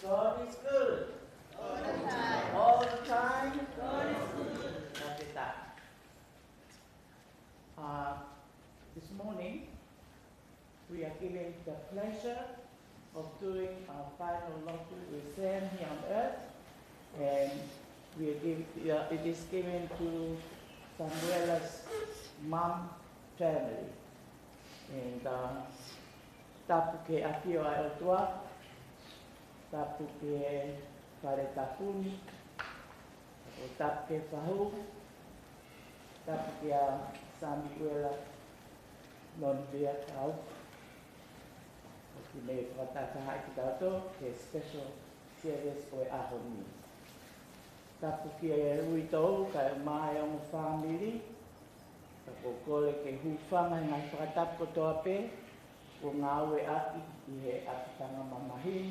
God is good. All the time. All the time. God is good. That's it. This morning, we are given the pleasure of doing our final lottery with Sam here on earth. And it is given to Samuela's mom family. And tapu ke akio ai otua, tapu ke whare tapuni, o tapu ke whahu, tapu ke a Samuela non vea kau. O ki me whakataka ki tātou, ke special service o e aho ni. Tapu ki e ui tau, ka e mai o mo family, ka kokole ke hufanga i ngai whakatapu kotoa pe, o ngā ue aki i he akitanga mamahin,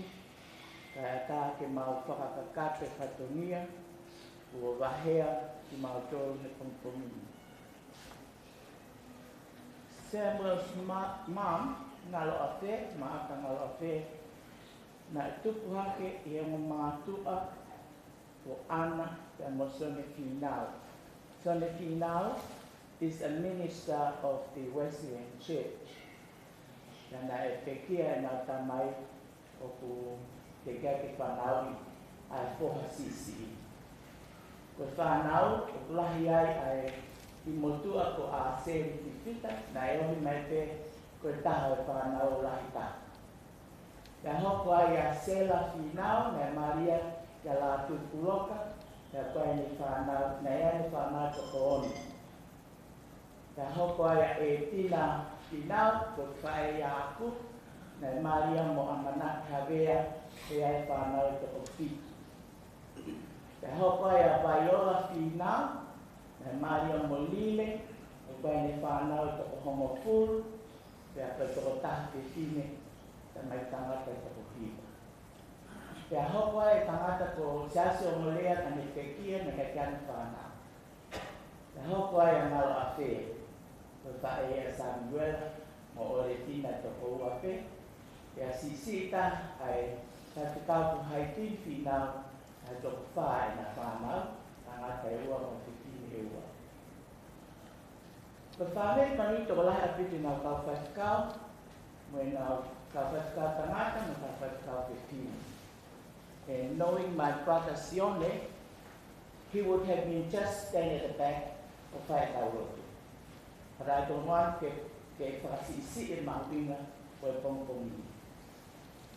ka e tā ke mau whakakakape katonia, o wahea ki mau tōru he pongpongi. Samuel's mom, ngalo a whe, maaka ngalo a whe, na e tupu hake i e mga tua o ana te mo Sone Finau. Sone Finau is a minister of the Wesleyan Church. Nana e pekia e nā tamai o ku te kia ke whanaui ai poha sisi. Ko whanau, o lahi ai ai i motua ko a seri whiwhita, na e ohi mai pe ko e taha e whanau lahi tā. Ka hoko ai a Sela Finau, na Maria kia la tukuloka, ka koe ni whanau, na ea ni whanau ko kooni. Ka hoko ai a e tina Finau, ko whae ia aku, na Maria mo amana kawea, e ai whanau ko whitu. Ka hoko ai a Viola Finau, na Maria Molile, o koe ni whanau ko hongo furu, pia koe toko taha ke whine, ta mai tangata i toko hiwa. Pia hoko ai tangata ko siasi o molea ka ni kekia na ka kiana whanau. Pia hoko ai a ngalo a whee, ko whae e Samuela, mo ore tina toko ua pe, pia sisita ai tātukau ku haitin whinau, ai toko whae na whanau, tangata e ua mo whitini e ua. Ko whawe mani toko lahi apiti ngau kau whatikau, mo e ngau kau whatikau tangata, mo kau whatikau whitini. And knowing my brother Sione, he would have been just standing at the back of Whaekau Rotu. But I don't want ke whakasisi e mawinga o e pongpongi.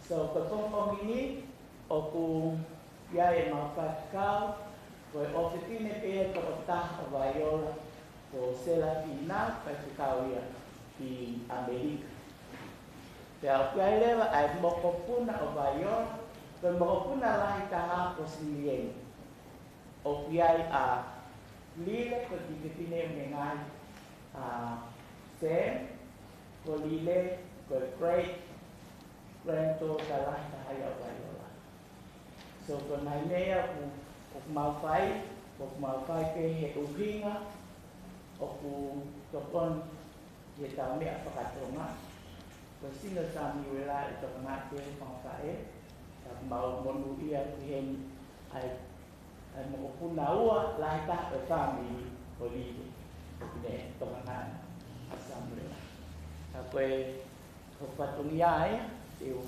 So ko pongpongi o ku ia e mau whaekau, ko e ofitine pe ko o taha o Viola, ko Sela Finau, whaekau ia i Amerika. Pea o kia lewa ai mokopuna o Viola, ko mokopuna lahi taha ko Silieni. O kia a Lile, ko tikitine me ngai Sam, ko Lile, ko great granddaughter lahi taha ia o Viola. So ko nai mea o mawhai ke he uhinga, o ku tokon he tau mea whakatonga. Ko singa Samuela i toko ngā te whawhae, ka mau monu ia ki hen ai mo puna ua lahi taha e whamiri o Lile, ne toko ngā a Samuela. Ka koe ko whatungi ai, te u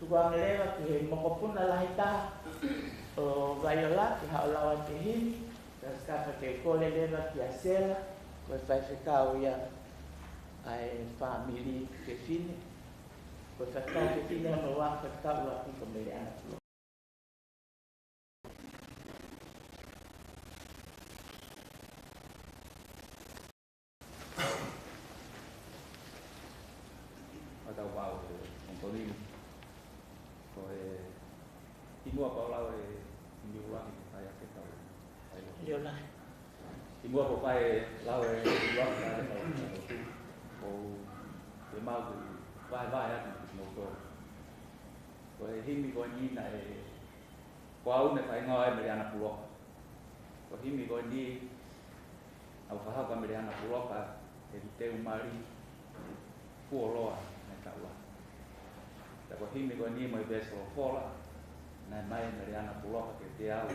tukuanga lewa ki he moko puna lahi taha o Viola, ki hao lawa te hini, ka skapa ke kole lewa ki a Sela, koe whaifekau ia ai whamiri ke whine, koe whaikau ke whine o wa whaikau ua ki ko mele ana pulo. Atau wow, Antoni, koe imua pa lau e miulang kaya ke tau. Leola. Imua pa pai lau e miulang kaya ke tau. Ko te mau te vai atu mo ko. Koe himi ko ni na e ko au ne pai ngoi me ana pulo. Ko himi ko ni au fa ka me ana pulo ka e te umari puoloa. Ko himi ko ni mo beso fola na mai na ria na pulo ke te au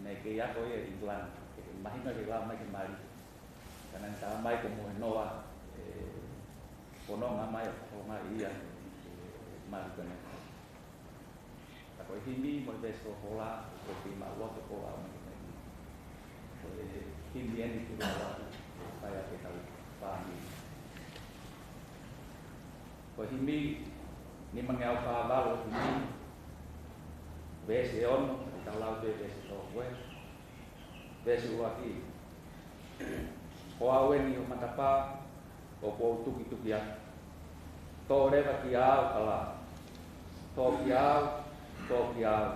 nei ke ia ko e England ke mahina ke la mai ke mari kana ta mai ko mo noa kono nga mai ko nga ia mari kana ta ko himi mo beso hola ko ti ma wa ko la ko himi ni ki la saya ke tahu pahami ko himi ni mangau pa balo himi bese on ta lau bese to we bese wa ki ko awe ni matapa o ko tuki ya to re ba ki au kala to ki au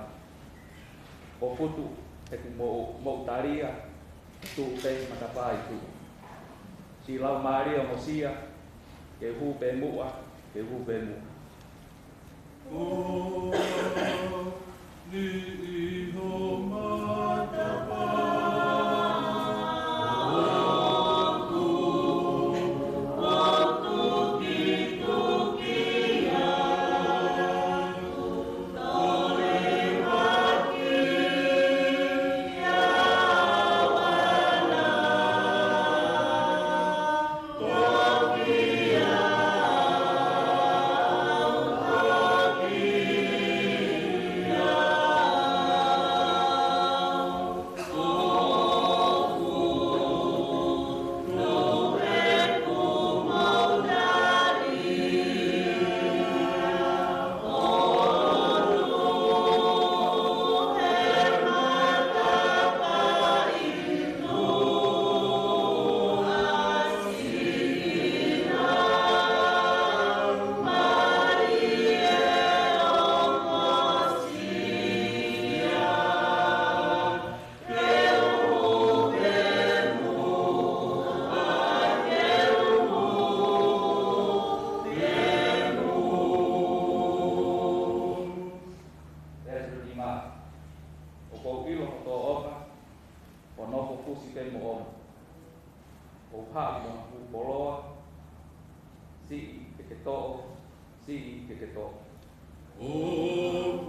o putu e ku mo taria tu pe matapa itu si lau maria mo sia ke hu pe mua ke hu pe mu ni ho matapa Yeah.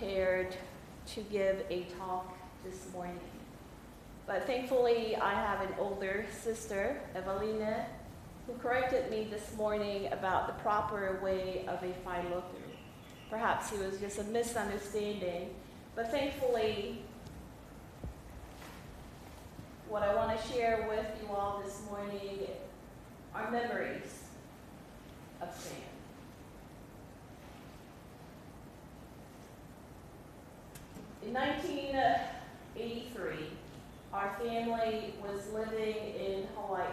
prepared to give a talk this morning. But thankfully, I have an older sister, Evelina, who corrected me this morning about the proper way of a whailotu. Perhaps it was just a misunderstanding, but thankfully, what I want to share with you all this morning are memories of Sam. In 1983, our family was living in Hawaii.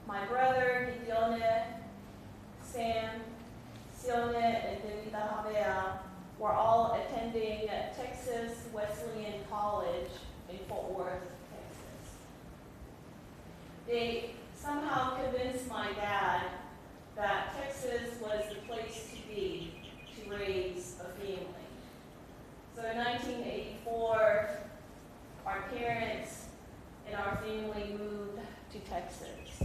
My brother, Gideone, Sam, Sione, and Devita Havea were all attending Texas Wesleyan College in Fort Worth, Texas. They somehow convinced my dad that Texas was the place to be to raise a family. So in 1984, our parents and our family moved to Texas.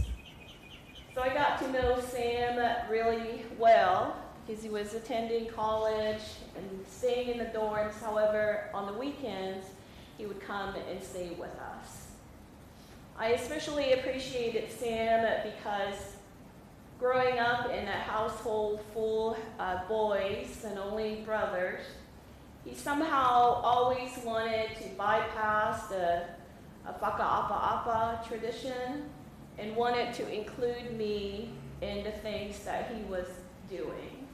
So I got to know Sam really well because he was attending college and staying in the dorms. However, on the weekends, he would come and stay with us. I especially appreciated Sam because growing up in a household full of boys and only brothers, he somehow always wanted to bypass the whakaapa-apa tradition and wanted to include me in the things that he was doing.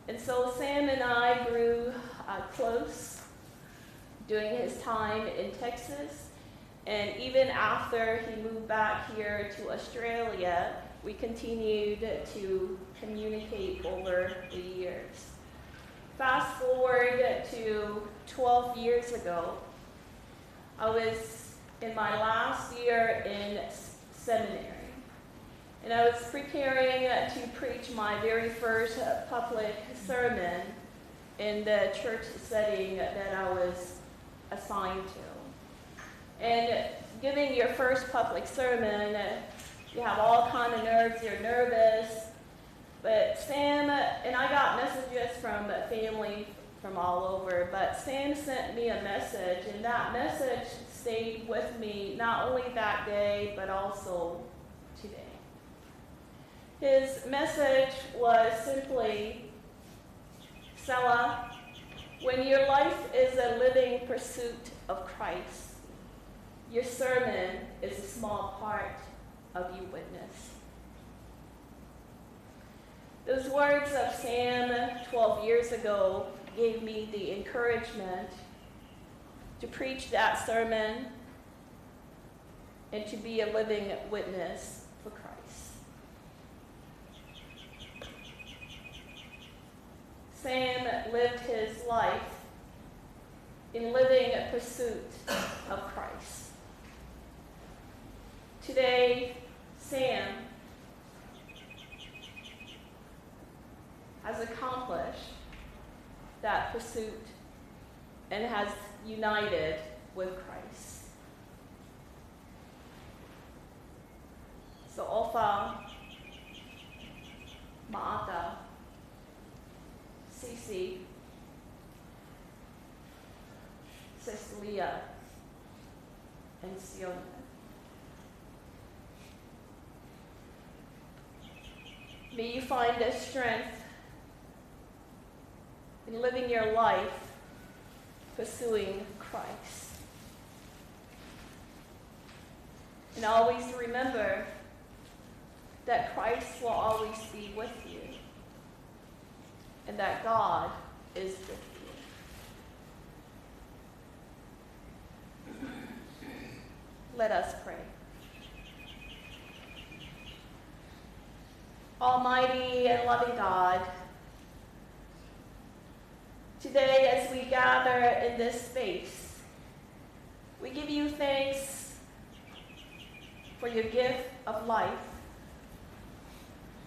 And so Sam and I grew close during his time in Texas, and even after he moved back here to Australia, we continued to communicate over the years. Fast forward to 12 years ago, I was in my last year in seminary, and I was preparing to preach my very first public sermon in the church setting that I was assigned to. And giving your first public sermon, you have all kind of nerves, you're nervous. But Sam, and I got messages from family from all over, but Sam sent me a message, and that message stayed with me not only that day, but also today. His message was simply, Sela, when your life is a living pursuit of Christ, your sermon is a small part of your witness. Those words of Sam 12 years ago gave me the encouragement to preach that sermon and to be a living witness for Christ. Sam lived his life in living a pursuit of Christ. Today, Sam has accomplished that pursuit and has united with Christ. So Ofa, Maata, Sisi, Cecilia, and Siona. May you find the strength in living your life pursuing Christ. And always remember that Christ will always be with you and that God is with you. Let us pray. Almighty and loving God, today as we gather in this space, we give you thanks for your gift of life.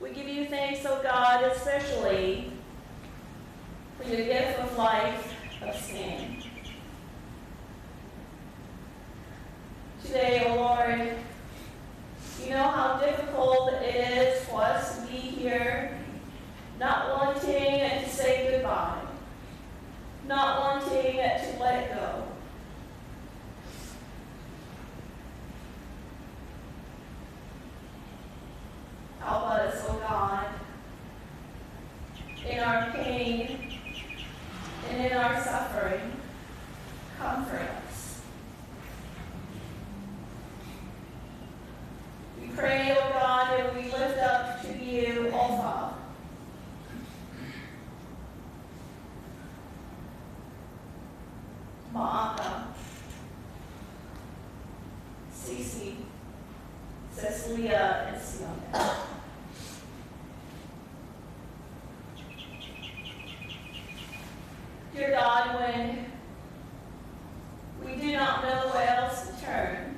We give you thanks, O God, especially for your gift of life of Sam. Today, O Lord, you know how difficult it is for us to be here, not wanting to say goodbye. not wanting to let it go. Help us, oh God, in our pain and in our suffering. Comfort us. We pray, oh God, and we lift up to you, oh Father. Ma'aka, Cece, Cecilia, and Siona. Dear God, when we do not know where else to turn,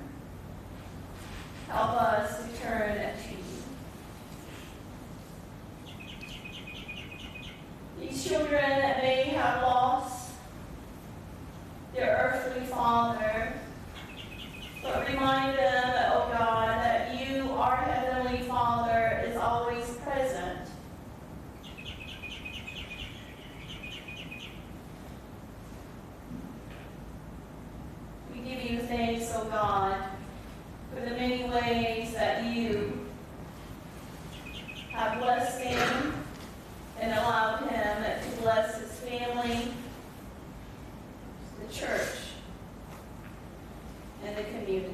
help us to turn to you. These children that may have lost their earthly father, but remind them, oh God, that you, our Heavenly Father, is always present. We give you thanks, oh God, for the many ways that you have blessed him and allowed him to bless his family, the church, and the community.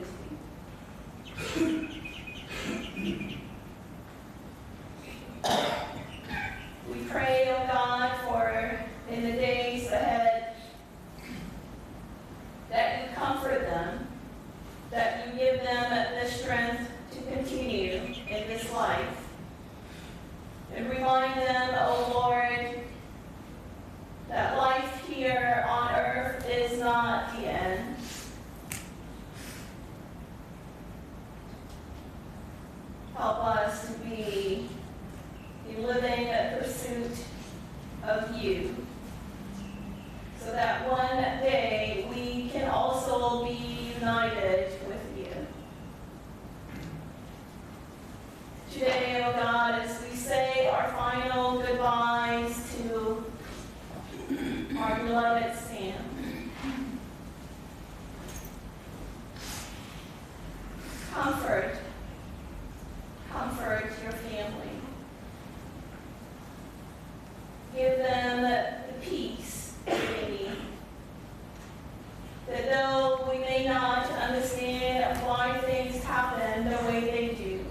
We pray, oh God, for in the days ahead that you comfort them, that you give them the strength to continue in this life. And remind them, oh Lord, that life here on earth is not the end. Help us to be in living pursuit of you, so that one day we can also be united with you. Today, oh God, as we say our final goodbyes to our beloved Sam, comfort your family. Give them the peace they need. That though we may not understand why things happen the way they do,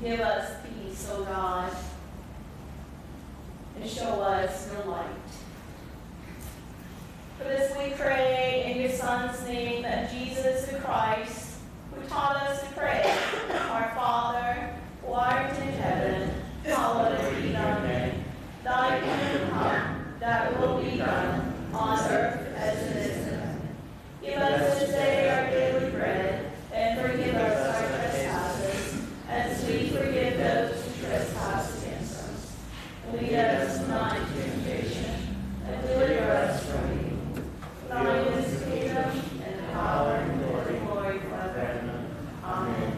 give us peace, oh God, and show us your light. For this we pray in your Son's name, Jesus the Christ, who taught us to pray, our Father, who art in heaven, hallowed be thy name. Thy kingdom come, thy will be done, on earth as it is in heaven. Give us this day our daily bread, and forgive us our trespasses, as we forgive those who trespass against us. And lead us not into temptation, but deliver us from evil. Thine is the kingdom, and the power, and glory forever. Amen.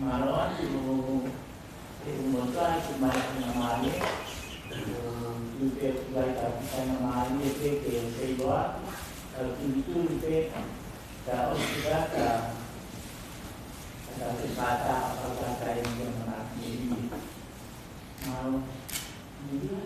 Malon umurkan sebanyak namanya juga kita bisa namanya ke sebuah itu kita kalau kita ada kesempatan apakah saya yang mengerti mau dia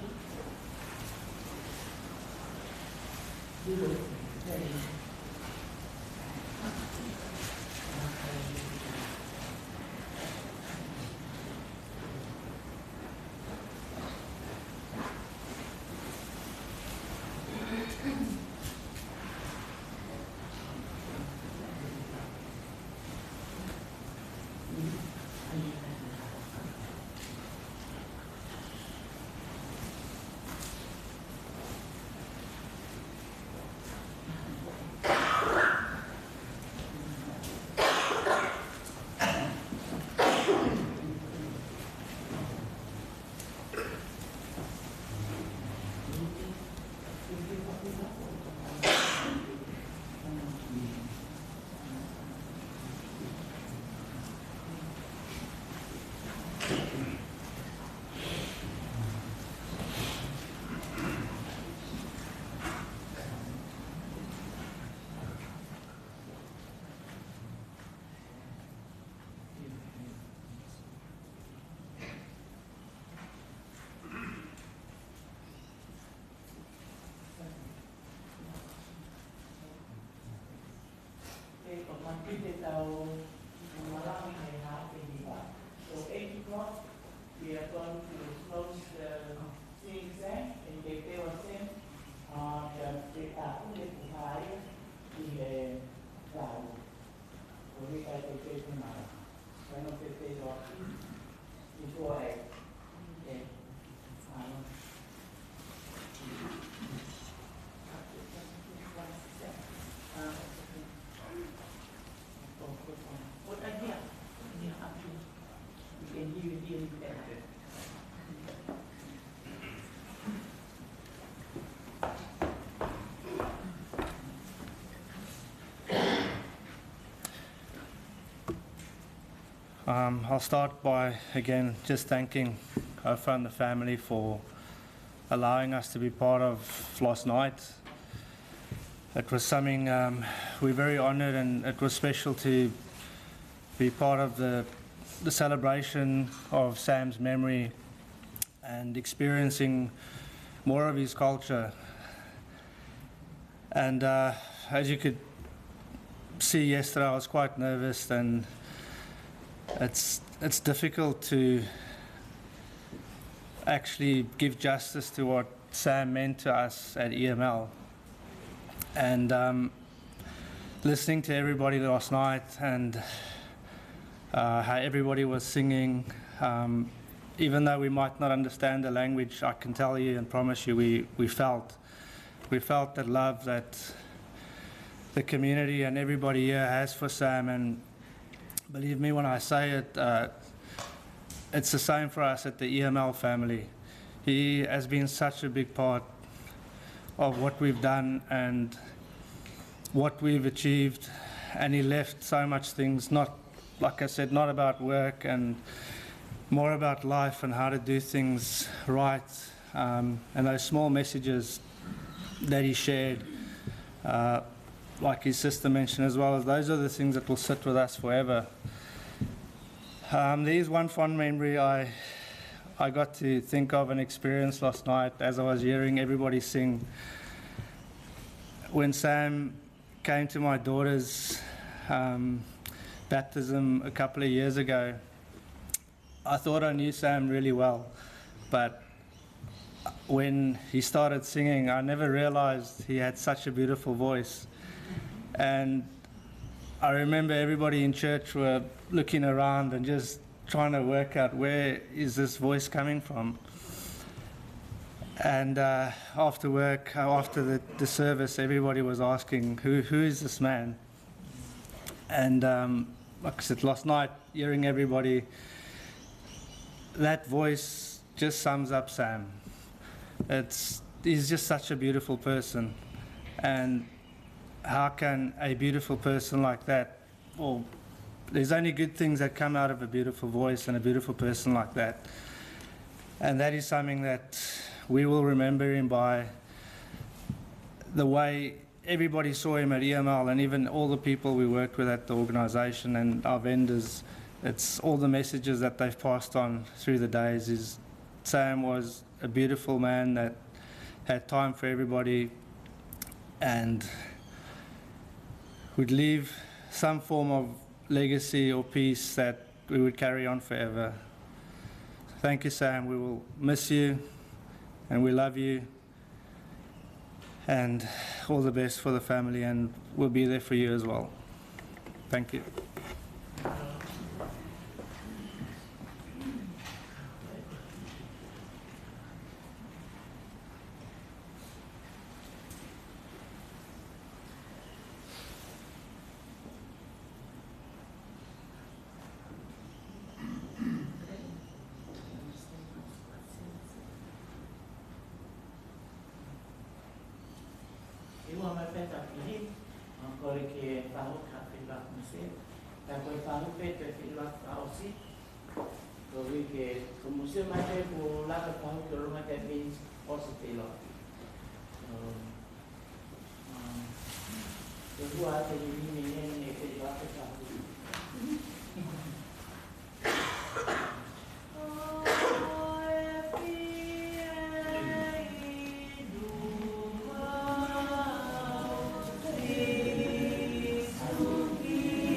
Kita tahu malam ini hari ini. So 8 o'clock, we are going to close the singing exam and get there was in the aku le buhaya di tahu. Jadi kita itu mana? Kalau kita itu itu ay what idea? You can hear it better. I'll start by, again, just thanking Ofa and the family for allowing us to be part of last night. It was something we're very honoured, and it was special to be part of the celebration of Sam's memory and experiencing more of his culture. And as you could see yesterday, I was quite nervous, and it's difficult to actually give justice to what Sam meant to us at EML. And listening to everybody last night and how everybody was singing, even though we might not understand the language, I can tell you and promise you we felt that love that the community and everybody here has for Sam. And believe me when I say it, it's the same for us at the EML family. He has been such a big part of what we've done and what we've achieved, and he left so much things, not, like I said, not about work, and more about life and how to do things right, and those small messages that he shared, like his sister mentioned as well, as those are the things that will sit with us forever. There is one fond memory I got to think of and experience last night as I was hearing everybody sing. When Sam came to my daughter's baptism a couple of years ago, I thought I knew Sam really well, but when he started singing, I never realized he had such a beautiful voice. And I remember everybody in church were looking around and just trying to work out where is this voice coming from. And after work, after the service, everybody was asking, who is this man? And like I said, last night, hearing everybody, that voice just sums up Sam. He's just such a beautiful person. And how can a beautiful person like that, well, there's only good things that come out of a beautiful voice and a beautiful person like that. And that is something that we will remember him by. The way everybody saw him at EML, and even all the people we worked with at the organisation and our vendors, it's all the messages that they've passed on through the days is Sam was a beautiful man that had time for everybody and would leave some form of legacy or piece that we would carry on forever. Thank you, Sam. We will miss you and we love you, and all the best for the family, and we'll be there for you as well. Thank you. Suki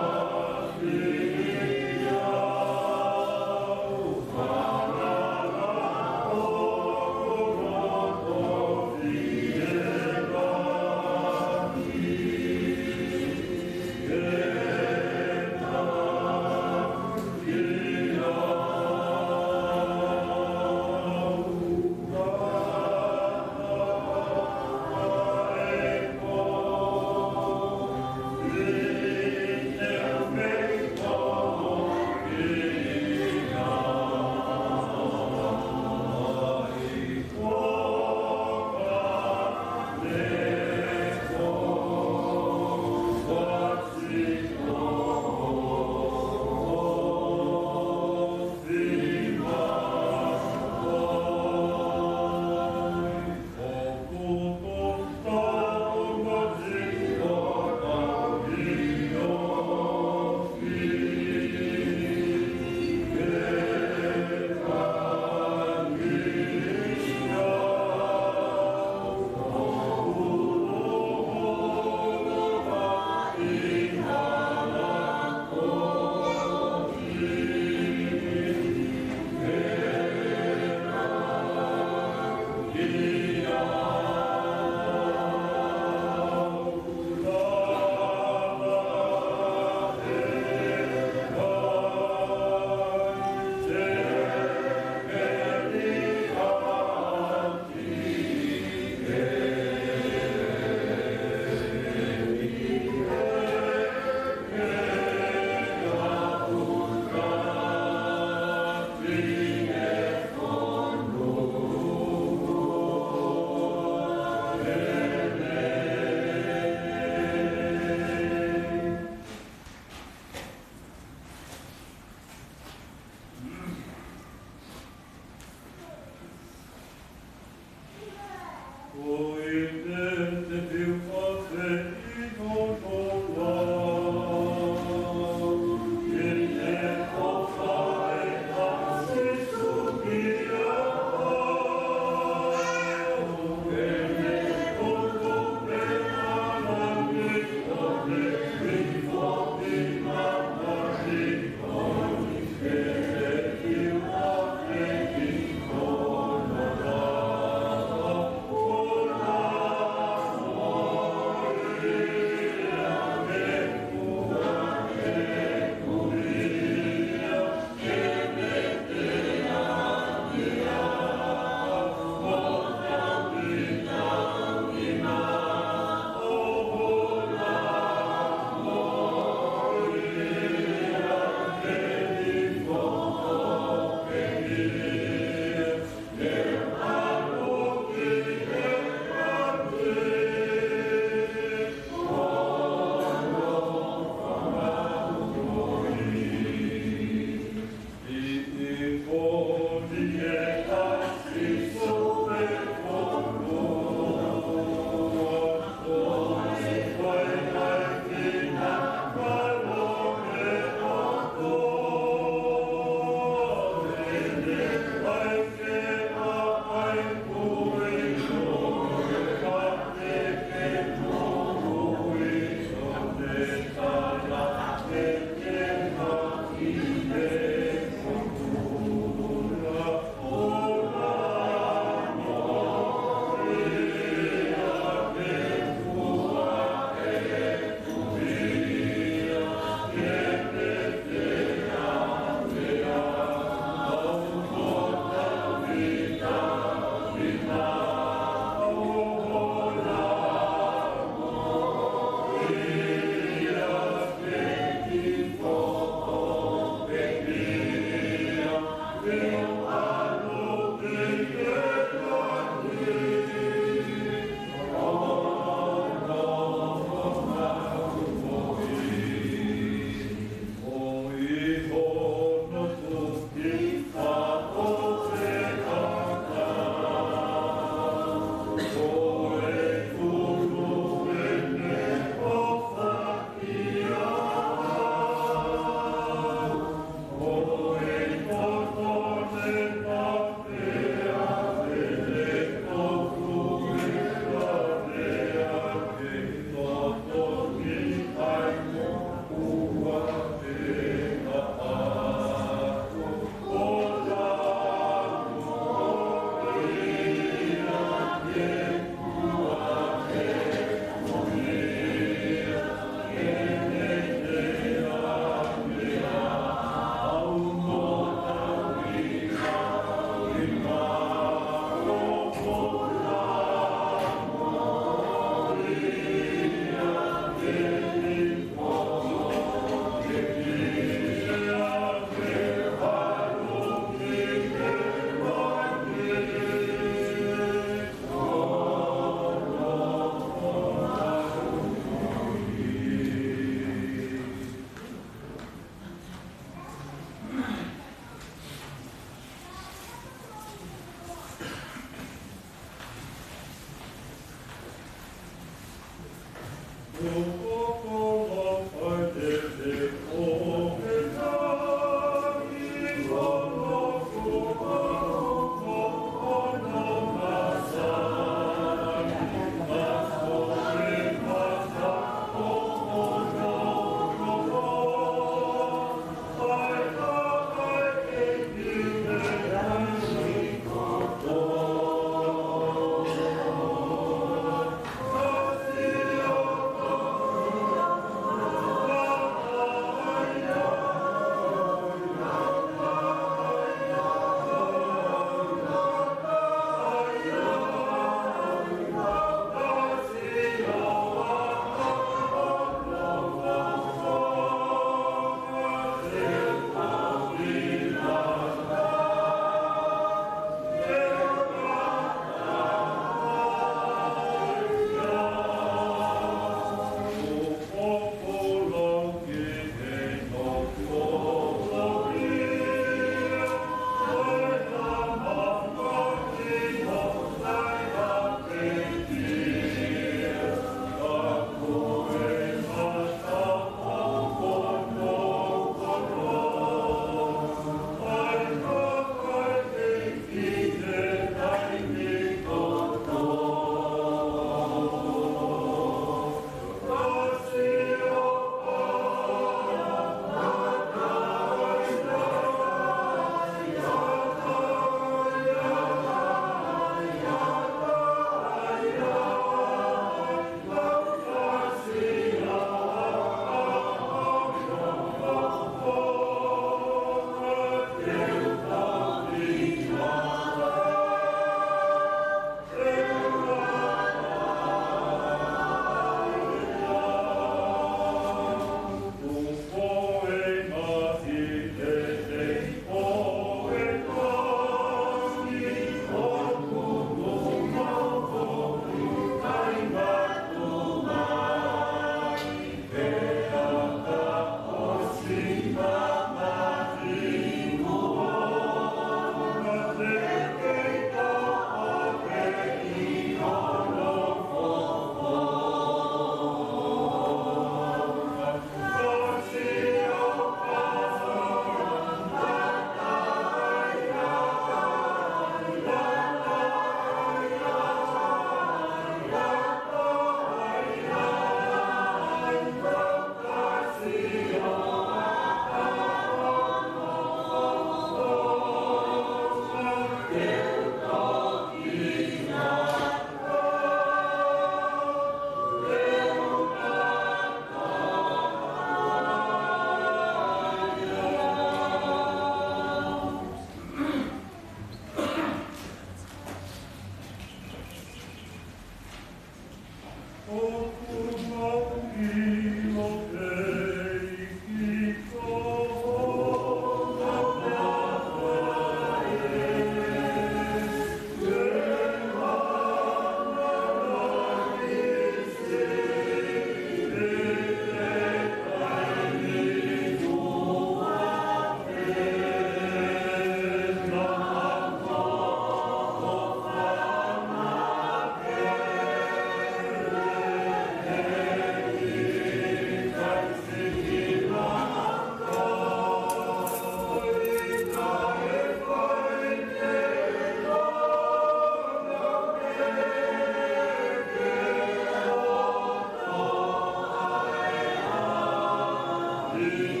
Amen.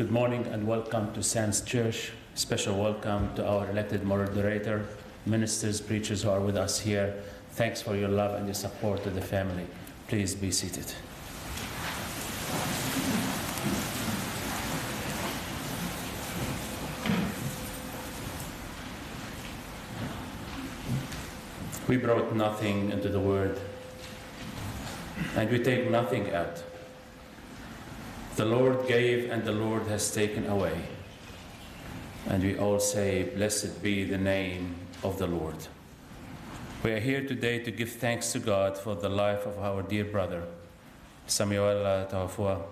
Good morning and welcome to Sam's Church. Special welcome to our elected moderator, ministers, preachers who are with us here. Thanks for your love and your support to the family. Please be seated. We brought nothing into the world, and we take nothing out. The Lord gave, and the Lord has taken away. And we all say, blessed be the name of the Lord. We are here today to give thanks to God for the life of our dear brother, Samuel Tawafua,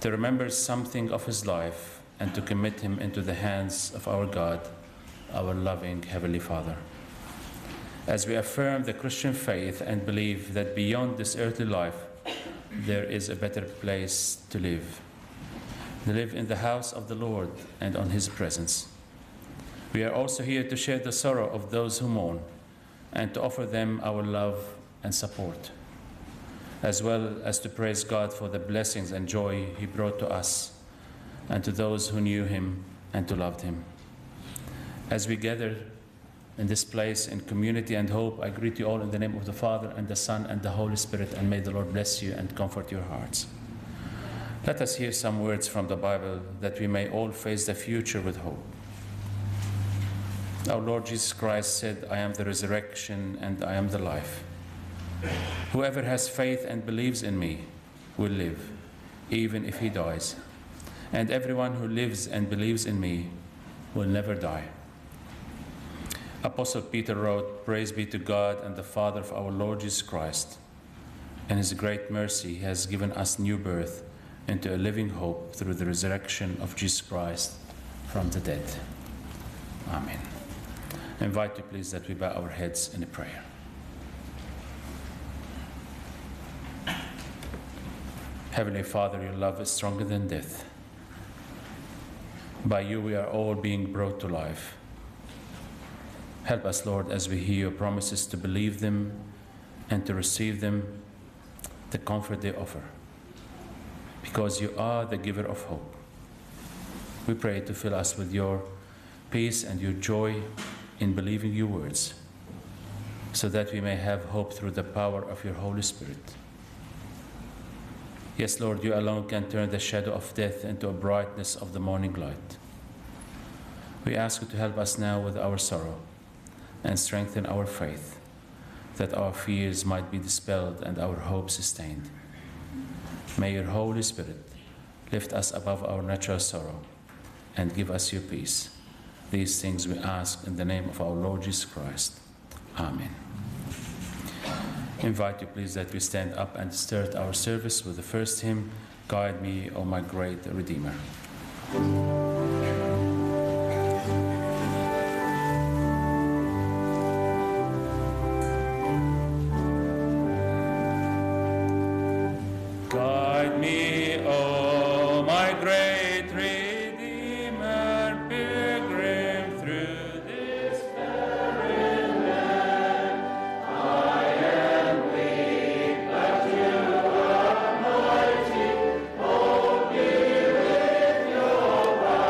to remember something of his life and to commit him into the hands of our God, our loving Heavenly Father. As we affirm the Christian faith and believe that beyond this earthly life, there is a better place to live in the house of the Lord and on His presence. We are also here to share the sorrow of those who mourn and to offer them our love and support, as well as to praise God for the blessings and joy He brought to us and to those who knew Him and to loved Him. As we gather in this place in community and hope, I greet you all in the name of the Father and the Son and the Holy Spirit, and may the Lord bless you and comfort your hearts. Let us hear some words from the Bible that we may all face the future with hope. Our Lord Jesus Christ said, I am the resurrection and I am the life. Whoever has faith and believes in me will live, even if he dies. And everyone who lives and believes in me will never die. Apostle Peter wrote, Praise be to God and the Father of our Lord Jesus Christ. In His great mercy, He has given us new birth into a living hope through the resurrection of Jesus Christ from the dead. Amen. I invite you, please, that we bow our heads in a prayer. Heavenly Father, your love is stronger than death. By you we are all being brought to life. Help us, Lord, as we hear your promises to believe them and to receive them, the comfort they offer, because you are the giver of hope. We pray to fill us with your peace and your joy in believing your words, so that we may have hope through the power of your Holy Spirit. Yes, Lord, you alone can turn the shadow of death into a brightness of the morning light. We ask you to help us now with our sorrow and strengthen our faith, that our fears might be dispelled and our hope sustained. May your Holy Spirit lift us above our natural sorrow and give us your peace. These things we ask in the name of our Lord Jesus Christ. Amen. I invite you, please, that we stand up and start our service with the first hymn, Guide Me, O My Great Redeemer. Guide me, O my great Redeemer, pilgrim through this barren land. I am weak, but you are mighty. Hold me with your right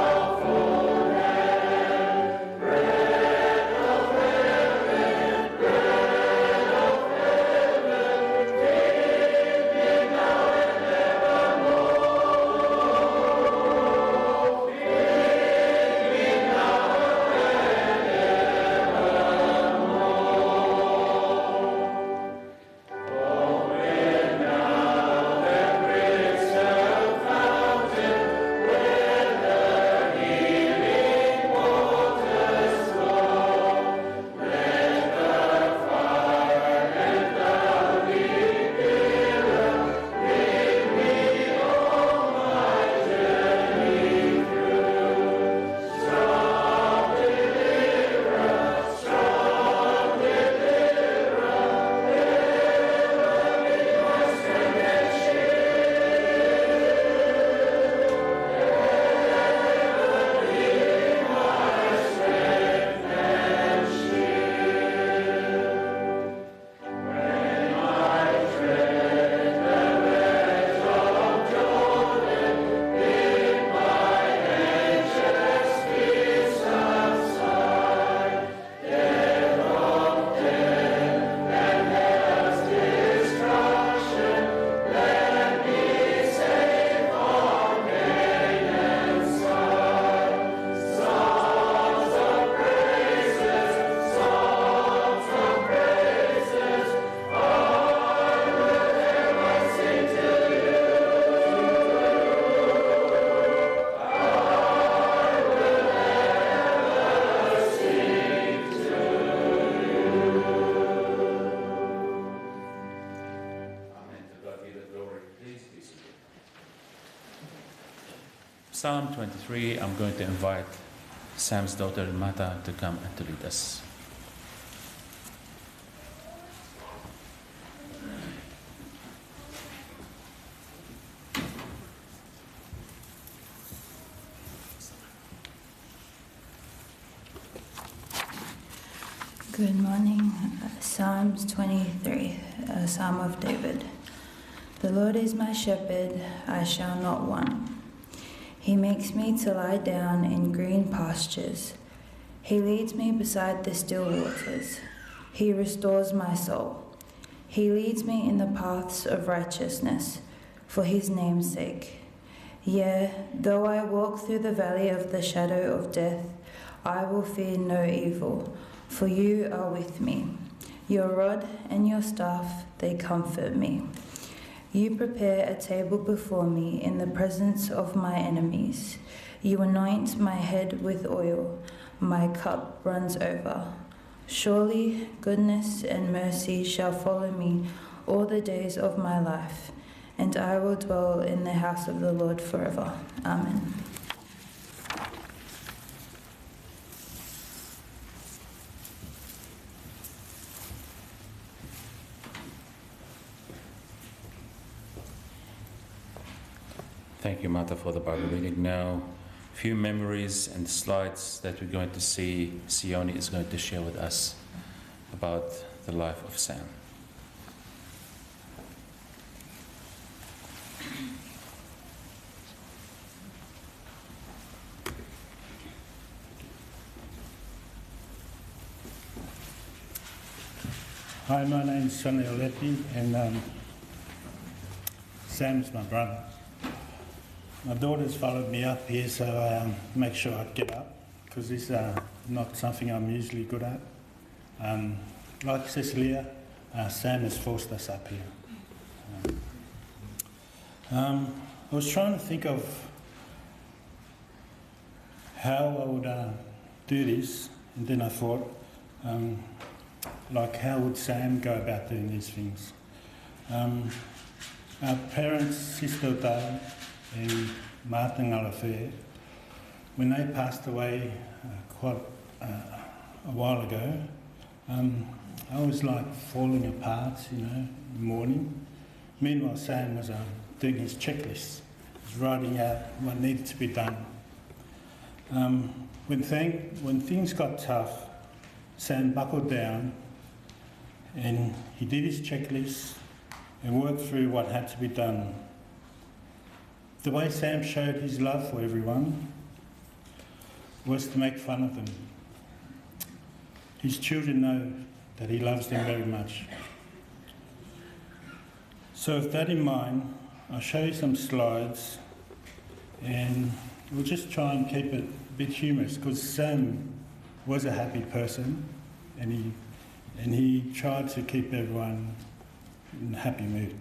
Psalm 23, I'm going to invite Sam's daughter Mata to come and to lead us. Good morning. Psalms 23, a Psalm of David. The Lord is my shepherd, I shall not want. He makes me to lie down in green pastures. He leads me beside the still waters. He restores my soul. He leads me in the paths of righteousness for his name's sake. Yea, though I walk through the valley of the shadow of death, I will fear no evil, for you are with me. Your rod and your staff, they comfort me. You prepare a table before me in the presence of my enemies. You anoint my head with oil. My cup runs over. Surely goodness and mercy shall follow me all the days of my life, and I will dwell in the house of the Lord forever. Amen. Thank you, Mata, for the Bible reading. Now, a few memories and slides that we're going to see Sione is going to share with us about the life of Sam. Hi, my name's Sonny Oletti, and Sam's my brother. My daughter's followed me up here, so I make sure I get up, because this is not something I'm usually good at. Like Cecilia, Sam has forced us up here. I was trying to think of how I would do this, and then I thought, like, how would Sam go about doing these things? Our parents, Sister Dale and Martin Alafare, when they passed away quite a while ago, I was like falling apart, you know, in the morning. Meanwhile, Sam was doing his checklist. He was writing out what needed to be done. When things got tough, Sam buckled down and he did his checklist and worked through what had to be done. The way Sam showed his love for everyone was to make fun of them. His children know that he loves them very much. So with that in mind, I'll show you some slides and we'll just try and keep it a bit humorous, because Sam was a happy person and he tried to keep everyone in a happy mood.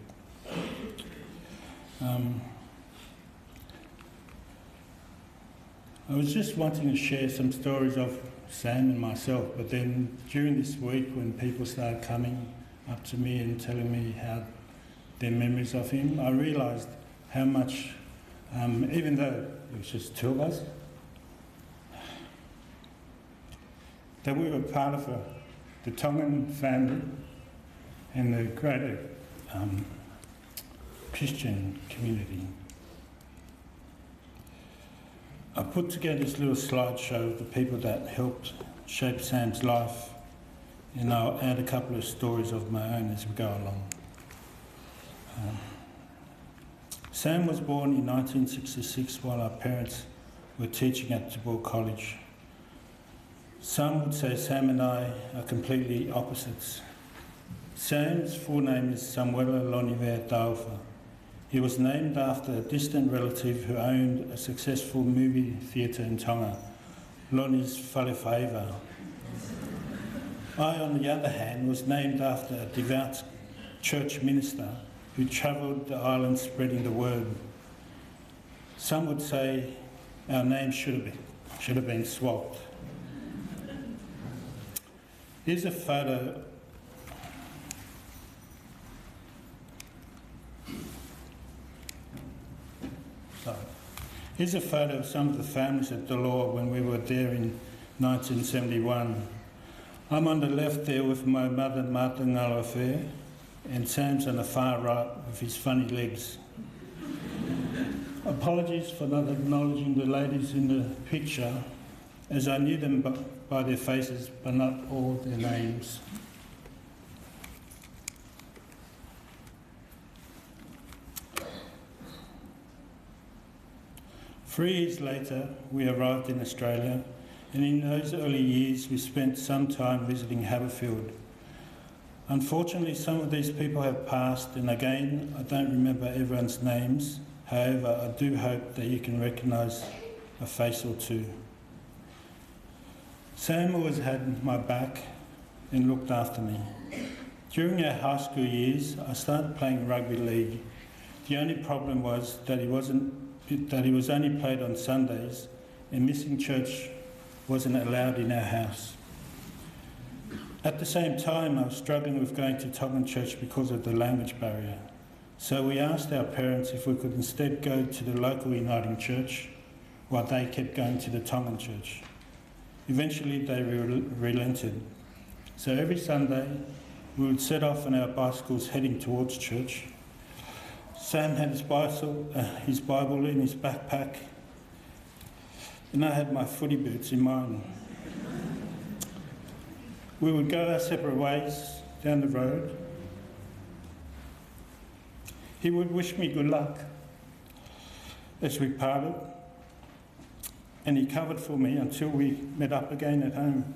I was just wanting to share some stories of Sam and myself, but then during this week when people started coming up to me and telling me how their memories of him, I realised how much, even though it was just two of us, that we were part of the Tongan family and the greater Christian community. I put together this little slideshow of the people that helped shape Sam's life, and I'll add a couple of stories of my own as we go along. Sam was born in 1966 while our parents were teaching at DeBoer College. Some would say Sam and I are completely opposites. Sam's full name is Samuela Loniver Daufa. He was named after a distant relative who owned a successful movie theatre in Tonga, Loni's Whalewhaiva. I, on the other hand, was named after a devout church minister who travelled the island spreading the word. Some would say our names should have been swapped. Here's a photo Here's a photo of some of the families at Delore when we were there in 1971. I'm on the left there with my mother, Martha Ngalofe, and Sam's on the far right with his funny legs. Apologies for not acknowledging the ladies in the picture, as I knew them by their faces, but not all their names. Three years later, we arrived in Australia, and in those early years we spent some time visiting Haberfield. Unfortunately, some of these people have passed, and again, I don't remember everyone's names. However, I do hope that you can recognise a face or two. Sam always had my back and looked after me. During our high school years, I started playing rugby league. The only problem was that he was only played on Sundays, and missing church wasn't allowed in our house. At the same time, I was struggling with going to Tongan church because of the language barrier. So we asked our parents if we could instead go to the local Uniting Church while they kept going to the Tongan church. Eventually they relented. So every Sunday we would set off on our bicycles heading towards church. Sam had his Bible in his backpack, and I had my footy boots in mine. We would go our separate ways down the road. He would wish me good luck as we parted, and he covered for me until we met up again at home.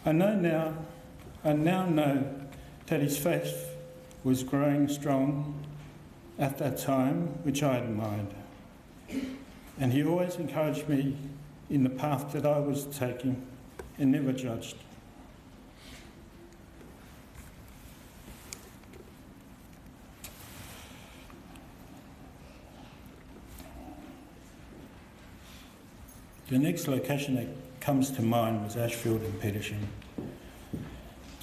I now know that his faith was growing strong at that time, which I admired. And he always encouraged me in the path that I was taking and never judged. The next location that comes to mind was Ashfield and Petersham.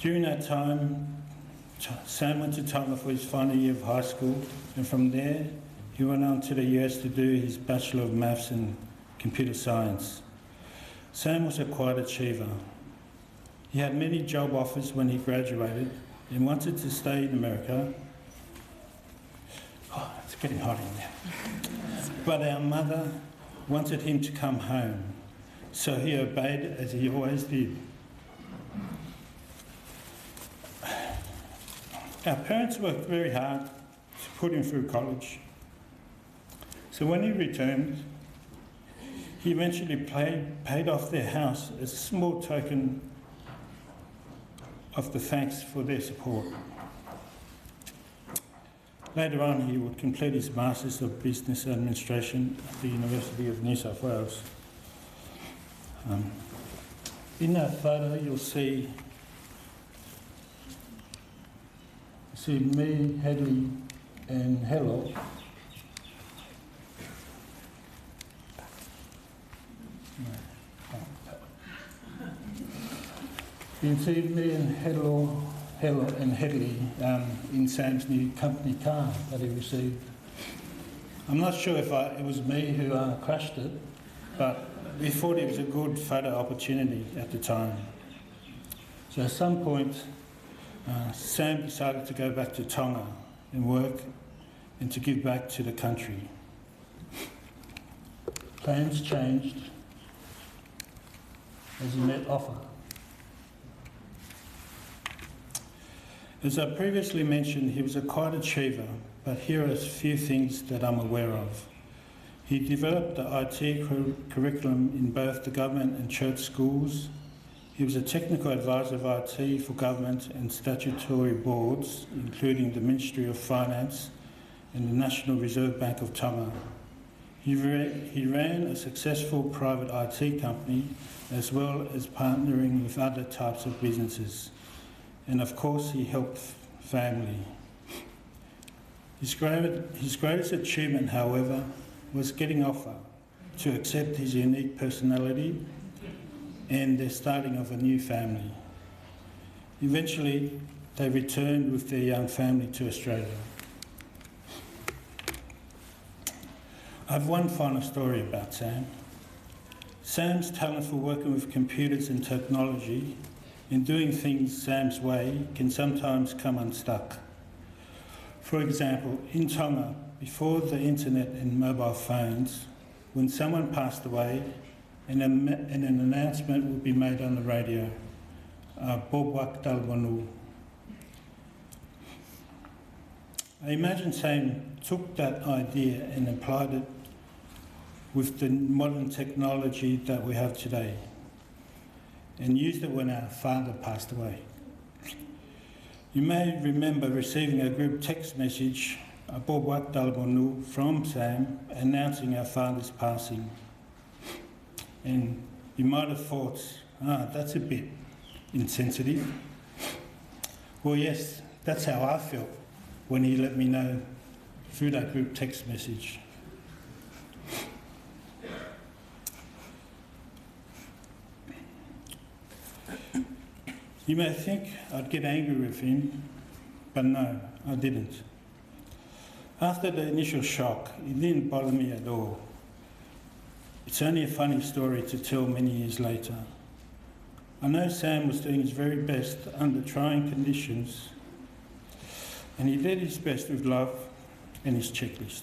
During that time, Sam went to Tonga for his final year of high school, and from there he went on to the US to do his Bachelor of Maths and Computer Science. Sam was a quiet achiever. He had many job offers when he graduated and wanted to stay in America. Oh, it's getting hot in there. But our mother wanted him to come home, so he obeyed as he always did. Our parents worked very hard to put him through college. So when he returned, he eventually paid off their house as a small token of the thanks for their support. Later on, he would complete his Masters of Business Administration at the University of New South Wales. In that photo, you'll see me, Hedley and Hello. You can see me and Hello and Hedley in Sam's new company car that he received. I'm not sure if it was me who crashed it, but we thought it was a good photo opportunity at the time. So at some point, Sam decided to go back to Tonga and work and to give back to the country. Plans changed as he met offer. As I previously mentioned, he was a quiet achiever, but here are a few things that I'm aware of. He developed the IT curriculum in both the government and church schools. He was a technical advisor of IT for government and statutory boards, including the Ministry of Finance and the National Reserve Bank of Tonga. He ran a successful private IT company, as well as partnering with other types of businesses. And of course, he helped family. His greatest achievement, however, was getting offer to accept his unique personality and the starting of a new family. Eventually, they returned with their young family to Australia. I've one final story about Sam. Sam's talent for working with computers and technology and doing things Sam's way can sometimes come unstuck. For example, in Tonga, before the internet and mobile phones, when someone passed away, and an announcement would be made on the radio, Bobwak Dalwanu. I imagine Sam took that idea and applied it with the modern technology that we have today, and used it when our father passed away. You may remember receiving a group text message, Bobwak Dalwanu, from Sam announcing our father's passing. And you might have thought, that's a bit insensitive. Well, yes, that's how I felt when he let me know through that group text message. You may think I'd get angry with him, but no, I didn't. After the initial shock, it didn't bother me at all. It's only a funny story to tell many years later. I know Sam was doing his very best under trying conditions, and he did his best with love and his checklist.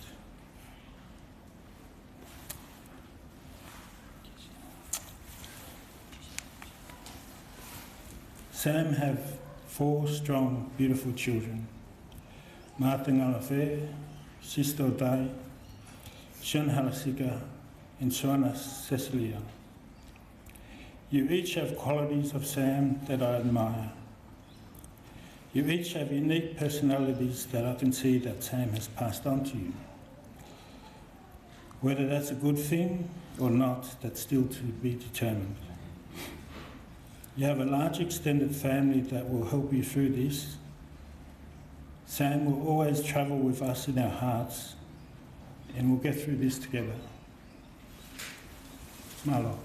Sam have 4 strong, beautiful children. Martin Alafe, Sisto Dai, Sean Halasika, and Suana Cecilia. You each have qualities of Sam that I admire. You each have unique personalities that I can see that Sam has passed on to you. Whether that's a good thing or not, that's still to be determined. You have a large extended family that will help you through this. Sam will always travel with us in our hearts, and we'll get through this together. Malo.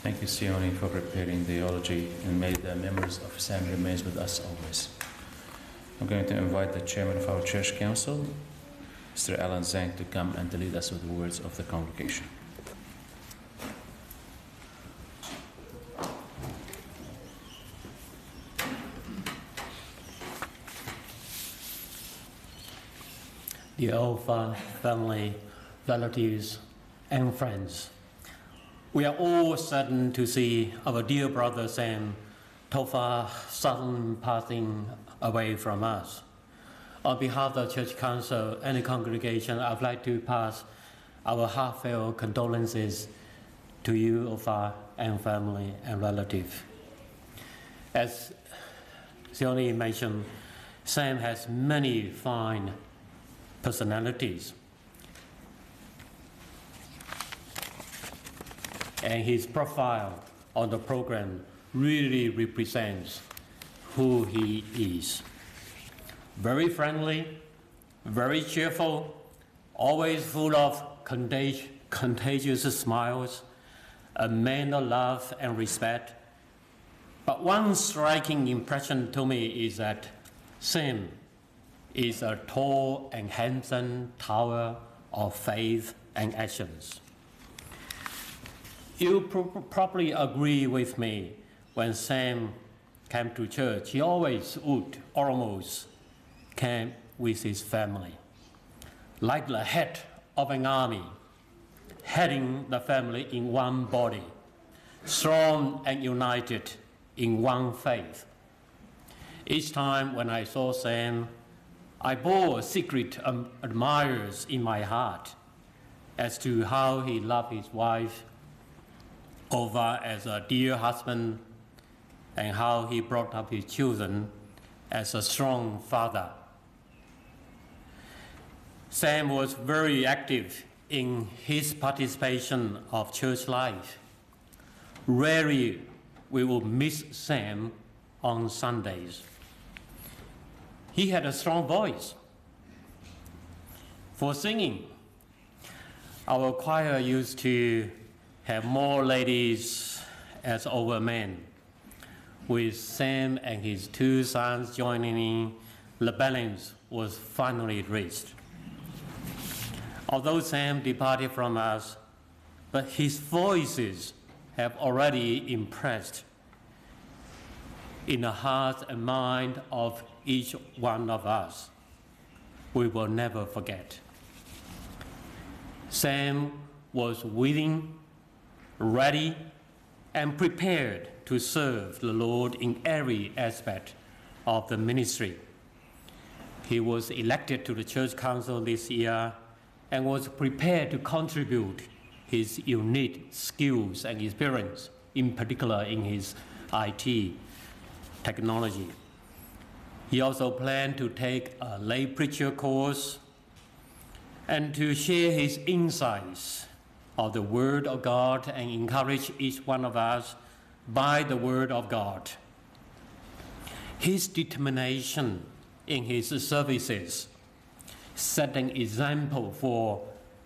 Thank you, Sione, for preparing the eulogy, and may the memories of Sam remain with us always. I'm going to invite the chairman of our church council, Mr. Alan Zhang, to come and to lead us with the words of the congregation. The old family, relatives, and friends. We are all saddened to see our dear brother Sam Tofa sudden passing away from us. On behalf of the Church Council and the congregation, I'd like to pass our heartfelt condolences to you, Ofa, and family and relatives. As Sione mentioned, Sam has many fine personalities, and his profile on the program really represents who he is. Very friendly, very cheerful, always full of contagious smiles, a man of love and respect. But one striking impression to me is that Sam is a tall and handsome tower of faith and actions. You probably agree with me when Sam came to church, he always would almost came with his family, like the head of an army, heading the family in one body, strong and united in one faith. Each time when I saw Sam, I bore secret admirers in my heart as to how he loved his wife, Ova as a dear husband, and how he brought up his children as a strong father. Sam was very active in his participation of church life. Rarely we will miss Sam on Sundays. He had a strong voice for singing. Our choir used to have more ladies as overman, with Sam and his 2 sons joining in. The balance was finally reached. Although Sam departed from us, but his voices have already impressed in the heart and mind of each one of us. We will never forget. Sam was willing, ready, and prepared to serve the Lord in every aspect of the ministry. He was elected to the church council this year and was prepared to contribute his unique skills and experience, in particular in his IT technology. He also planned to take a lay preacher course and to share his insights of the Word of God and encourage each one of us by the Word of God. His determination in his services set an example for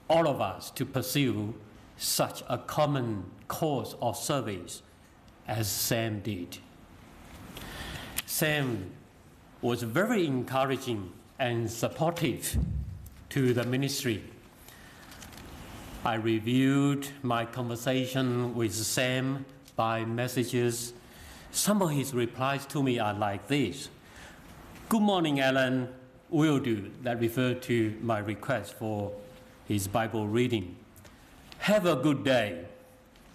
all of us to pursue such a common course of service as Sam did. Sam was very encouraging and supportive to the ministry. I reviewed my conversation with Sam by messages. Some of his replies to me are like this: "Good morning, Alan, will do." That referred to my request for his Bible reading. "Have a good day.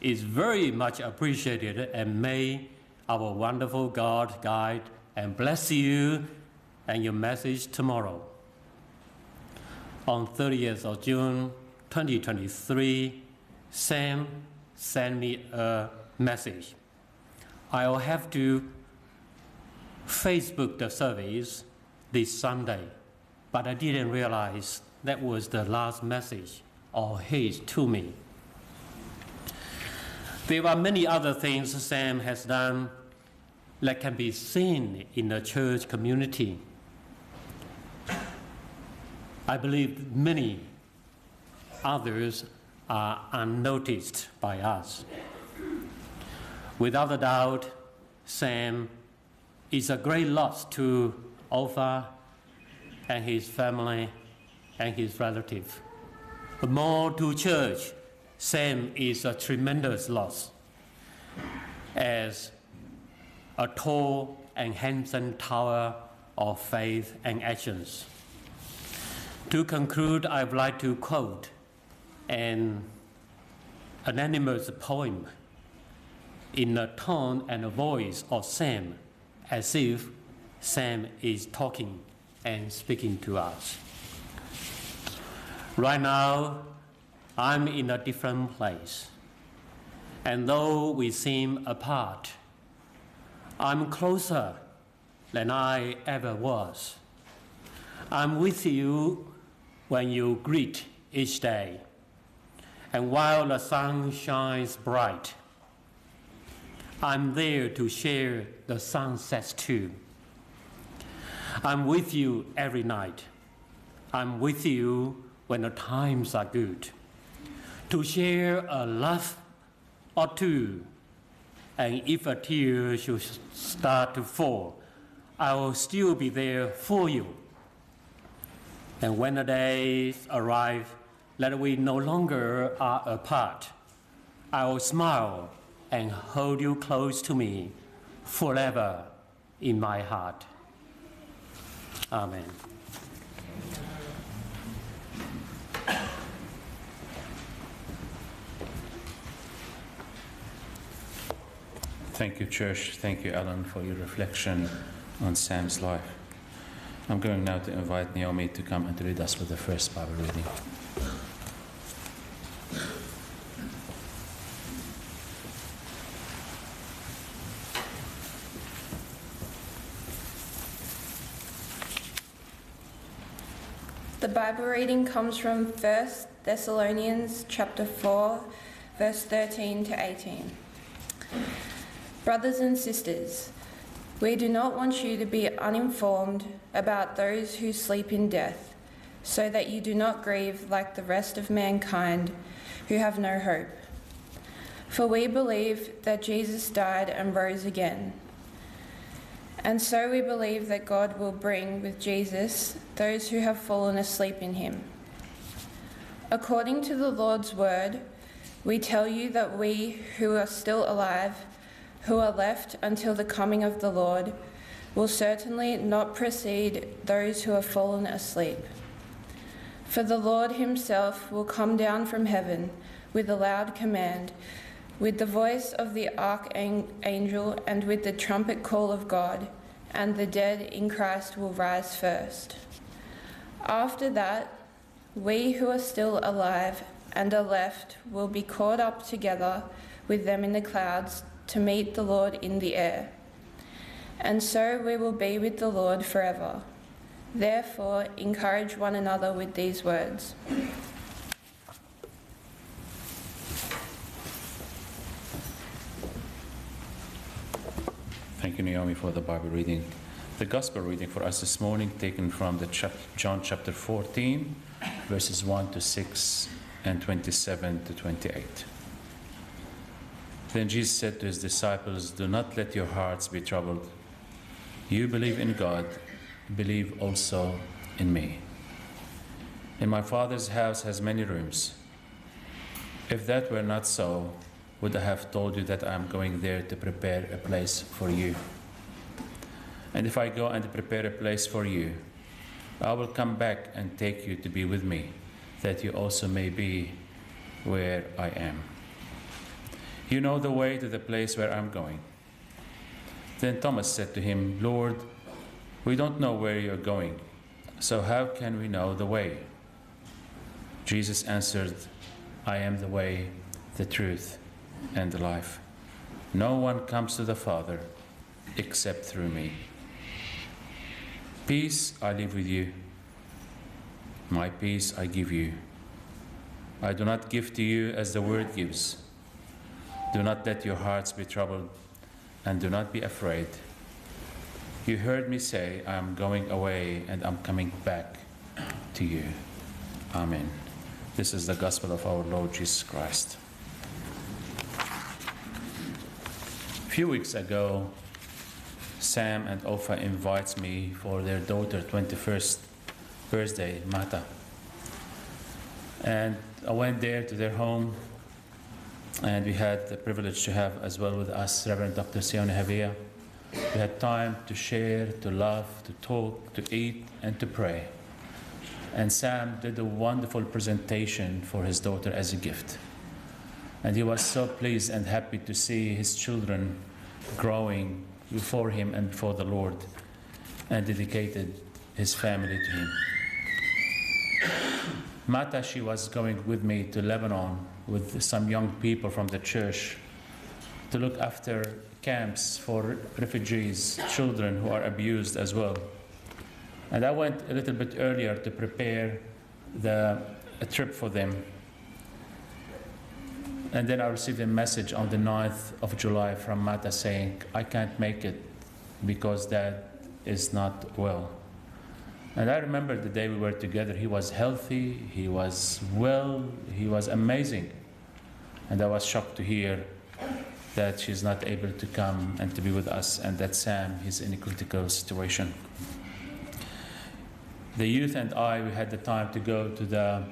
It's very much appreciated, and may our wonderful God guide and bless you and your message tomorrow." On 30th of June 2023, Sam sent me a message. "I'll have to Facebook the service this Sunday, but I didn't realize that was the last message of his to me." There are many other things Sam has done that can be seen in the church community. I believe many others are unnoticed by us. Without a doubt, Sam is a great loss to Alpha and his family and his relatives. But more to church, Sam is a tremendous loss as a tall and handsome tower of faith and actions. To conclude, I would like to quote an anonymous poem in the tone and the voice of Sam, as if Sam is talking and speaking to us. "Right now, I'm in a different place, and though we seem apart, I'm closer than I ever was. I'm with you when you greet each day, and while the sun shines bright, I'm there to share the sunsets too. I'm with you every night. I'm with you when the times are good, to share a laugh or two, and if a tear should start to fall, I will still be there for you. And when the days arrive that we no longer are apart, I will smile and hold you close to me forever in my heart." Amen. Thank you, Church. Thank you, Alan, for your reflection on Sam's life. I'm going now to invite Naomi to come and read us with the first Bible reading. The Bible reading comes from 1 Thessalonians chapter 4, verse 13 to 18. "Brothers and sisters, we do not want you to be uninformed about those who sleep in death, so that you do not grieve like the rest of mankind who have no hope. For we believe that Jesus died and rose again. And so we believe that God will bring with Jesus those who have fallen asleep in him. According to the Lord's word, we tell you that we who are still alive, who are left until the coming of the Lord, will certainly not precede those who have fallen asleep. For the Lord himself will come down from heaven with a loud command, with the voice of the archangel and with the trumpet call of God, and the dead in Christ will rise first. After that, we who are still alive and are left will be caught up together with them in the clouds to meet the Lord in the air. And so we will be with the Lord forever. Therefore, encourage one another with these words. Thank you, Naomi, for the Bible reading. The Gospel reading for us this morning taken from the John chapter 14, verses 1 to 6 and 27 to 28. Then Jesus said to his disciples, "Do not let your hearts be troubled. You believe in God, believe also in me. In my Father's house has many rooms. If that were not so, would I have told you that I am going there to prepare a place for you? And if I go and prepare a place for you, I will come back and take you to be with me, that you also may be where I am. You know the way to the place where I'm going." Then Thomas said to him, "Lord, we don't know where you're going, so how can we know the way?" Jesus answered, "I am the way, the truth, and the life. No one comes to the Father except through me. Peace I leave with you. My peace I give you. I do not give to you as the world gives. Do not let your hearts be troubled, and do not be afraid. You heard me say, I am going away and I'm coming back to you." Amen. This is the gospel of our Lord Jesus Christ. A few weeks ago, Sam and Ofa invites me for their daughter's 21st birthday, Mata. And I went there to their home, and we had the privilege to have as well with us Reverend Dr. Sione Havia. We had time to share, to love, to talk, to eat, and to pray. And Sam did a wonderful presentation for his daughter as a gift. And he was so pleased and happy to see his children growing before him and before the Lord, and dedicated his family to him. Mata, she was going with me to Lebanon with some young people from the church to look after camps for refugees, children who are abused as well. And I went a little bit earlier to prepare a trip for them. And then I received a message on the 9th of July from Mata saying, "I can't make it because Dad is not well." And I remember the day we were together. He was healthy, he was well, he was amazing. And I was shocked to hear that she's not able to come and to be with us, and that Sam is in a critical situation. The youth and I, we had the time to go to the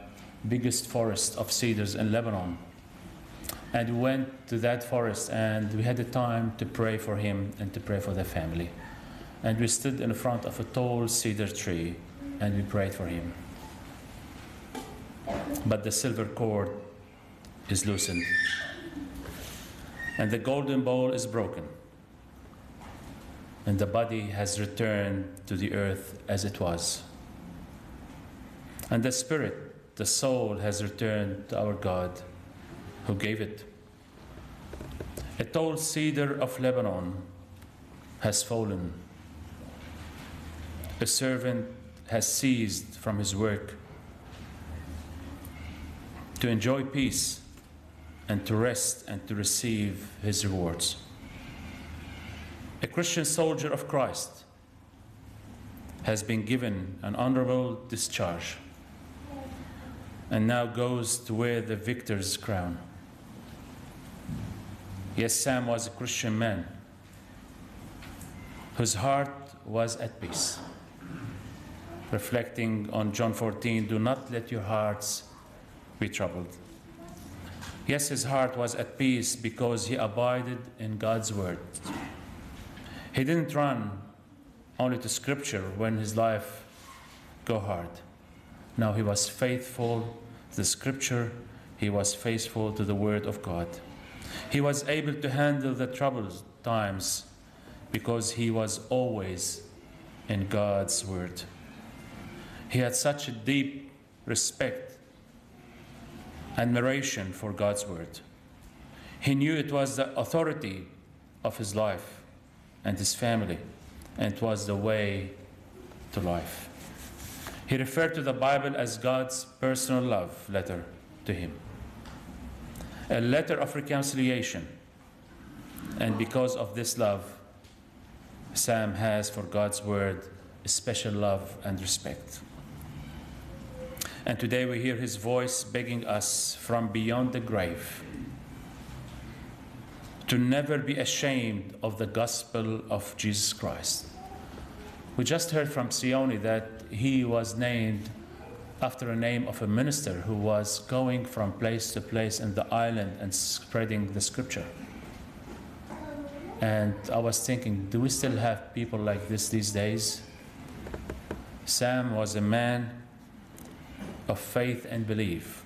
biggest forest of cedars in Lebanon. And we went to that forest, and we had the time to pray for him and to pray for the family. And we stood in front of a tall cedar tree, and we prayed for him. But the silver cord is loosened, and the golden bowl is broken, and the body has returned to the earth as it was. And the spirit, the soul, has returned to our God who gave it. A tall cedar of Lebanon has fallen. A servant has ceased from his work to enjoy peace and to rest and to receive his rewards. A Christian soldier of Christ has been given an honorable discharge and now goes to wear the victor's crown. Yes, Sam was a Christian man whose heart was at peace. Reflecting on John 14, do not let your hearts be troubled. Yes, his heart was at peace because he abided in God's word. He didn't run only to Scripture when his life got hard. No, he was faithful to the Scripture. He was faithful to the word of God. He was able to handle the troubled times because he was always in God's word. He had such a deep respect, admiration for God's word. He knew it was the authority of his life and his family, and it was the way to life. He referred to the Bible as God's personal love letter to him, a letter of reconciliation. And because of this love, Sam has for God's word a special love and respect. And today we hear his voice begging us from beyond the grave to never be ashamed of the gospel of Jesus Christ. We just heard from Sione that he was named after a name of a minister who was going from place to place in the island and spreading the scripture. And I was thinking, do we still have people like this these days? Sam was a man of faith and belief.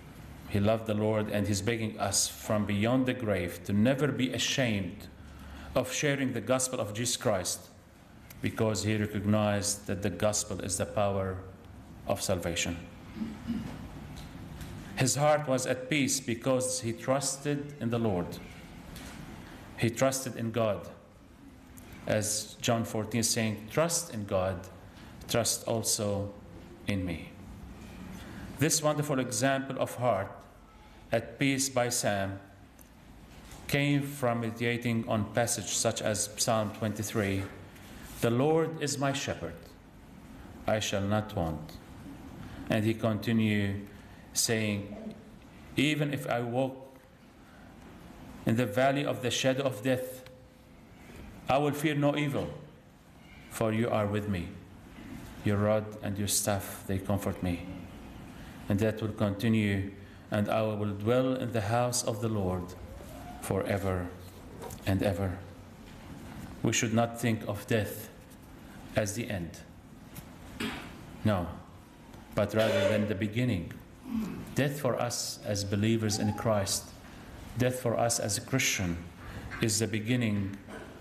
He loved the Lord, and he's begging us from beyond the grave to never be ashamed of sharing the gospel of Jesus Christ, because he recognized that the gospel is the power of salvation. His heart was at peace because he trusted in the Lord. He trusted in God. As John 14 is saying, trust in God, trust also in me. This wonderful example of heart at peace by Sam came from meditating on passages such as Psalm 23. The Lord is my shepherd, I shall not want. And he continued saying, even if I walk in the valley of the shadow of death, I will fear no evil, for you are with me. Your rod and your staff, they comfort me. And that will continue, and I will dwell in the house of the Lord forever and ever. We should not think of death as the end. No, but rather than the beginning. Death for us as believers in Christ, death for us as a Christian, is the beginning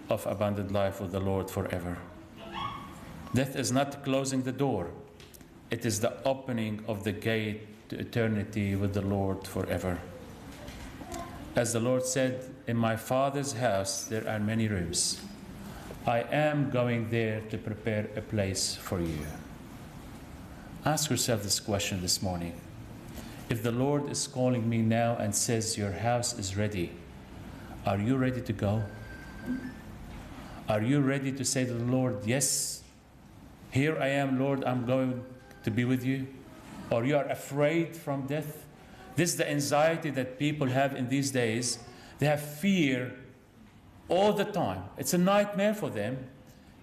of abundant life with the Lord forever. Death is not closing the door. It is the opening of the gate to eternity with the Lord forever. As the Lord said, in my Father's house there are many rooms. I am going there to prepare a place for you. Ask yourself this question this morning. If the Lord is calling me now and says your house is ready, are you ready to go? Are you ready to say to the Lord, yes, here I am, Lord, I'm going to be with you? Or you are afraid from death? This is the anxiety that people have in these days. They have fear all the time. It's a nightmare for them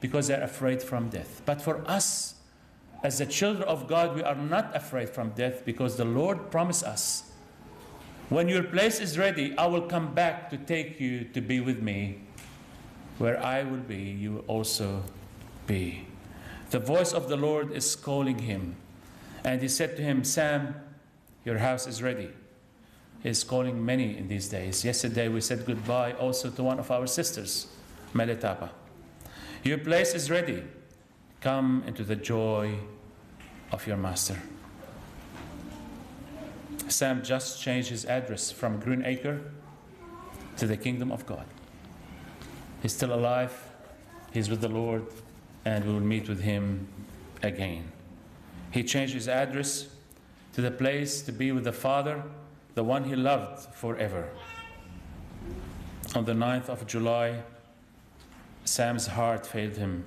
because they're afraid from death. But for us, as the children of God, we are not afraid from death because the Lord promised us, when your place is ready, I will come back to take you to be with me. Where I will be, you will also be. The voice of the Lord is calling him. And he said to him, Sam, your house is ready. He's calling many in these days. Yesterday we said goodbye also to one of our sisters, Meletapa. Your place is ready. Come into the joy of your master. Sam just changed his address from Greenacre to the kingdom of God. He's still alive, he's with the Lord, and we will meet with him again. He changed his address to the place to be with the Father, the one he loved forever. On the 9th of July, Sam's heart failed him.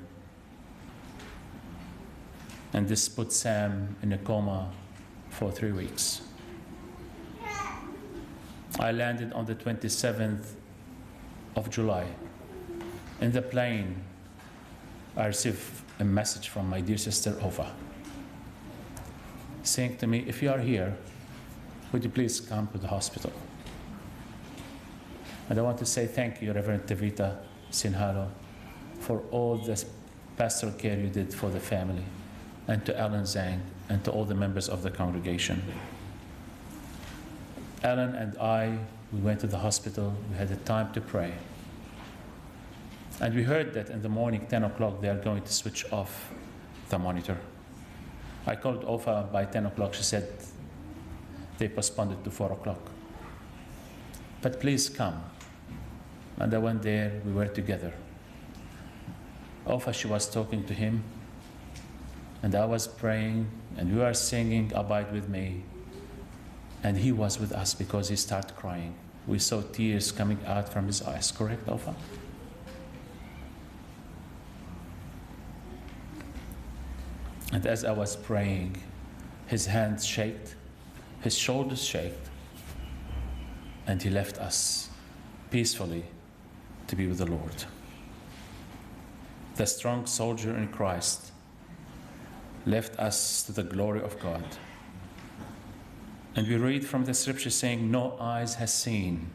And this put Sam in a coma for 3 weeks. I landed on the 27th of July, in the plane, I received a message from my dear sister Ova, saying to me, if you are here, would you please come to the hospital? And I want to say thank you, Reverend Tevita Sinhalo, for all the pastoral care you did for the family, and to Alan Zhang, and to all the members of the congregation. Alan and I, we went to the hospital, we had a time to pray. And we heard that in the morning, 10 o'clock, they are going to switch off the monitor. I called Ofa by 10 o'clock, she said they postponed it to 4 o'clock. But please come. And I went there, we were together. Ofa, she was talking to him, and I was praying, and we were singing, Abide with Me. And he was with us because he started crying. We saw tears coming out from his eyes. Correct, Ofa? And as I was praying, his hands shaked, his shoulders shaked, and he left us peacefully to be with the Lord. The strong soldier in Christ left us to the glory of God. And we read from the scripture saying, no eyes has seen,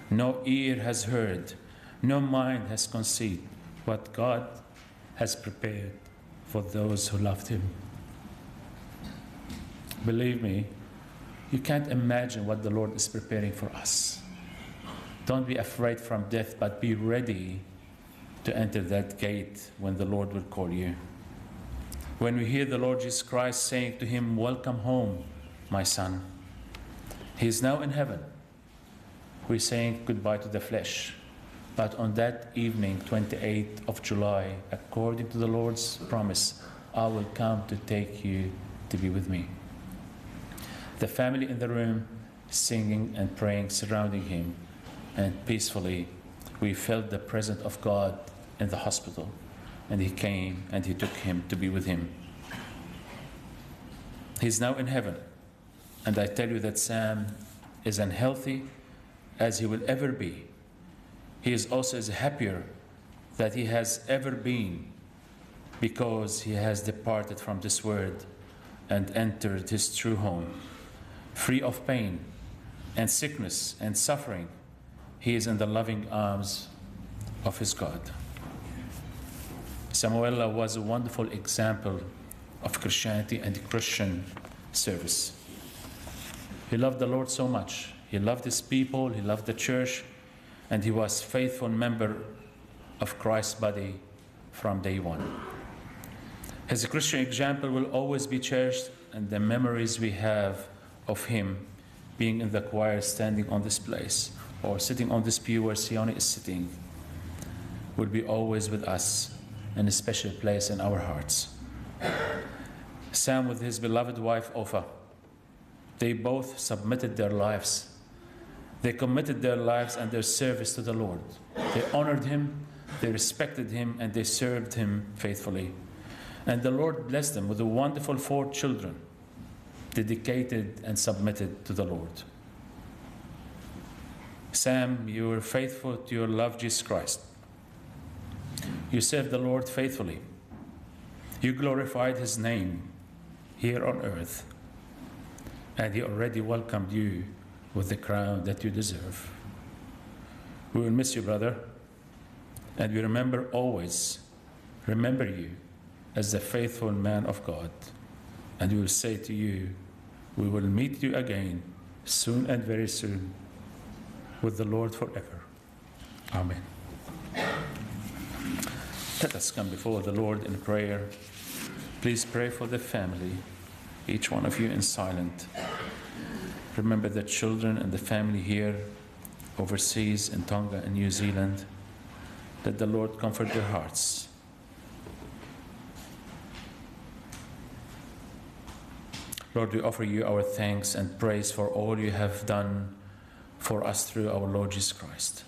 no ear has heard, no mind has conceived what God has prepared for those who loved him. Believe me, you can't imagine what the Lord is preparing for us. Don't be afraid from death, but be ready to enter that gate when the Lord will call you. When we hear the Lord Jesus Christ saying to him, welcome home, my son. He is now in heaven. We're saying goodbye to the flesh. But on that evening, 28th of July, according to the Lord's promise, I will come to take you to be with me. The family in the room, singing and praying, surrounding him, and peacefully, we felt the presence of God in the hospital. And he came and he took him to be with him. He's now in heaven. And I tell you that Sam is as healthy as he will ever be. He is also as happier that he has ever been, because he has departed from this world and entered his true home. Free of pain and sickness and suffering, he is in the loving arms of his God. Samuela was a wonderful example of Christianity and Christian service. He loved the Lord so much. He loved his people, he loved the church, and he was a faithful member of Christ's body from day one. His Christian example will always be cherished, and the memories we have of him being in the choir, standing on this place, or sitting on this pew where Sione is sitting, will be always with us in a special place in our hearts. Sam with his beloved wife Ofa, they both submitted their lives. They committed their lives and their service to the Lord. They honored him, they respected him, and they served him faithfully. And the Lord blessed them with a wonderful 4 children, dedicated and submitted to the Lord. Sam, you were faithful to your love, Jesus Christ. You served the Lord faithfully. You glorified his name here on earth. And he already welcomed you with the crown that you deserve. We will miss you, brother. And we remember you as the faithful man of God. And we will say to you, we will meet you again soon and very soon with the Lord forever. Amen. Let us come before the Lord in prayer. Please pray for the family, each one of you in silence. Remember the children and the family here, overseas in Tonga and New Zealand. Let the Lord comfort their hearts. Lord, we offer you our thanks and praise for all you have done for us through our Lord Jesus Christ.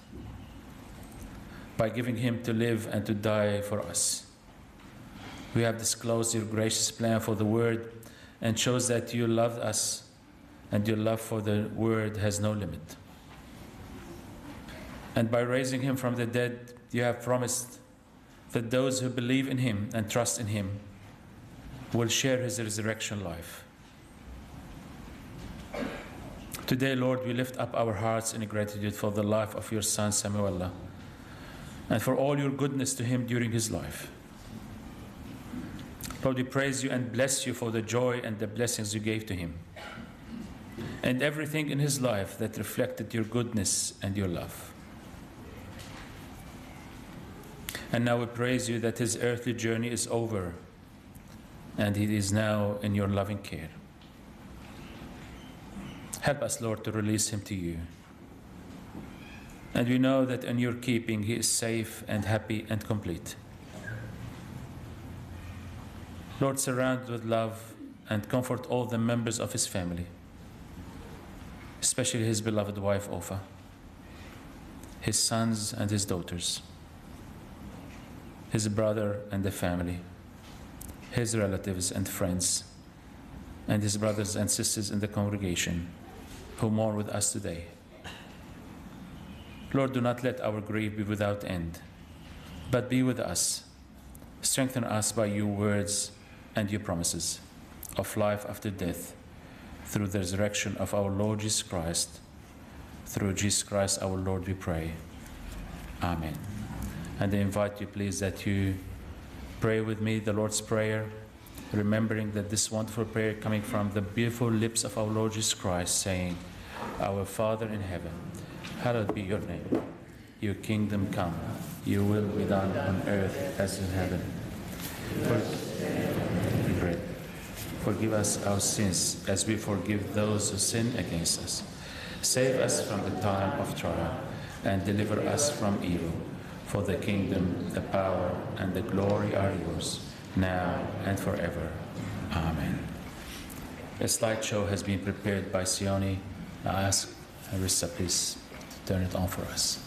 By giving him to live and to die for us, we have disclosed your gracious plan for the Word and shows that you loved us, and your love for the Word has no limit. And by raising him from the dead, you have promised that those who believe in him and trust in him will share his resurrection life. Today, Lord, we lift up our hearts in gratitude for the life of your son, Samuel, and for all your goodness to him during his life. Lord, we praise you and bless you for the joy and the blessings you gave to him, and everything in his life that reflected your goodness and your love. And now we praise you that his earthly journey is over, and he is now in your loving care. Help us, Lord, to release him to you. And we know that in your keeping he is safe and happy and complete. Lord, surround with love and comfort all the members of his family, especially his beloved wife, Ofa, his sons and his daughters, his brother and the family, his relatives and friends, and his brothers and sisters in the congregation who mourn with us today. Lord, do not let our grief be without end, but be with us. Strengthen us by your words and your promises of life after death, through the resurrection of our Lord Jesus Christ. Through Jesus Christ our Lord we pray. Amen. And I invite you, please, that you pray with me the Lord's Prayer, remembering that this wonderful prayer coming from the beautiful lips of our Lord Jesus Christ, saying, Our Father in heaven, hallowed be your name. Your kingdom come, your will be done on earth as in heaven. Forgive us our sins as we forgive those who sin against us. Save us from the time of trial and deliver us from evil. For the kingdom, the power, and the glory are yours, now and forever. Amen. A slideshow has been prepared by Sione. I ask Arissa, please turn it on for us.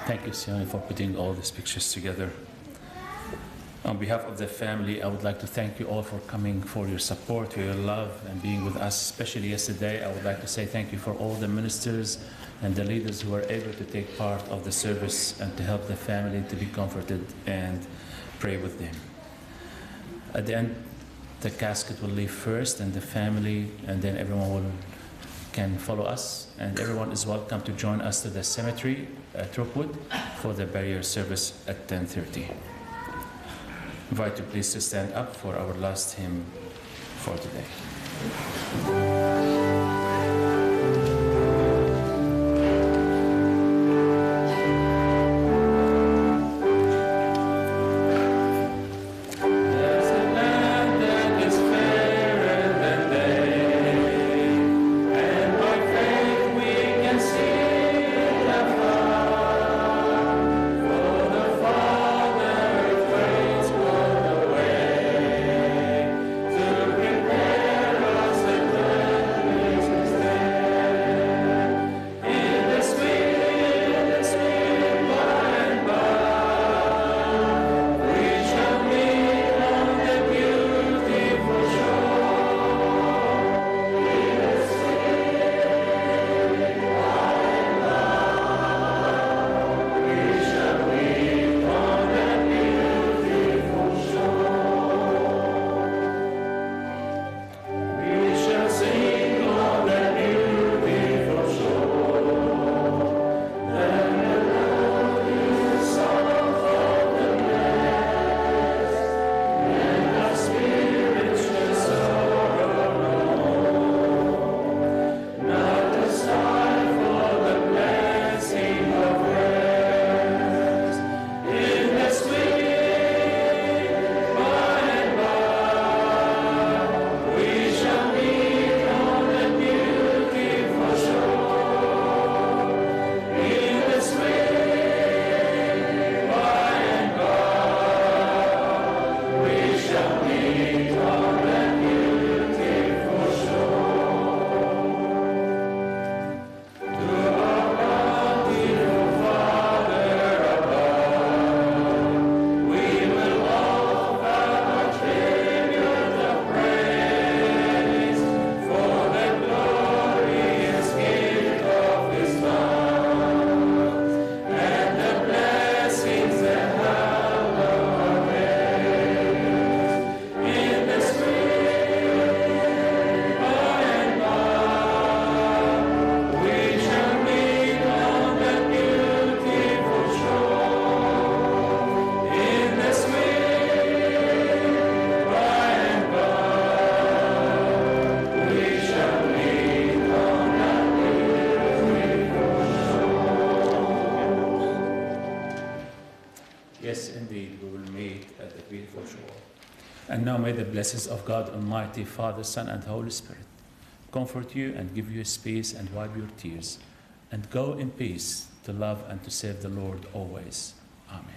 Thank you, Sione, for putting all these pictures together. On behalf of the family, I would like to thank you all for coming, for your support, for your love, and being with us, especially yesterday. I would like to say thank you for all the ministers and the leaders who were able to take part of the service and to help the family to be comforted and pray with them. At the end, the casket will leave first, and the family, and then everyone can follow us, and everyone is welcome to join us to the cemetery at Rookwood for the burial service at 10:30. I invite you please to stand up for our last hymn for today. And now may the blessings of God Almighty, Father, Son, and Holy Spirit comfort you and give you peace and wipe your tears. And go in peace to love and to serve the Lord always. Amen.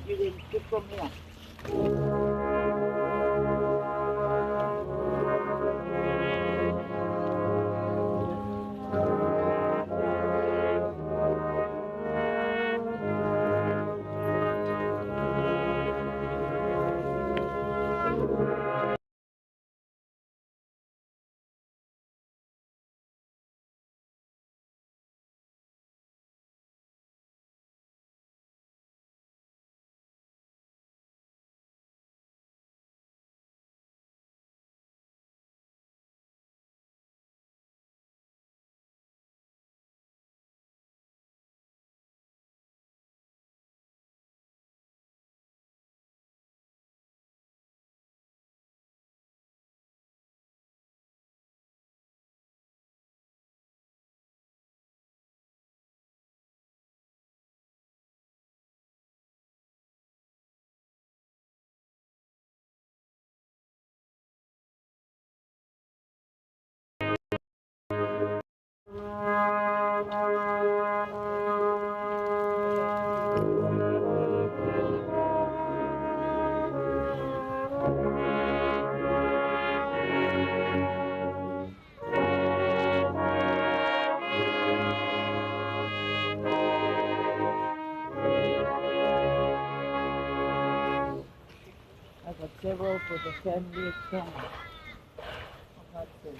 You can pick from here. I've got several for the family song. That's it.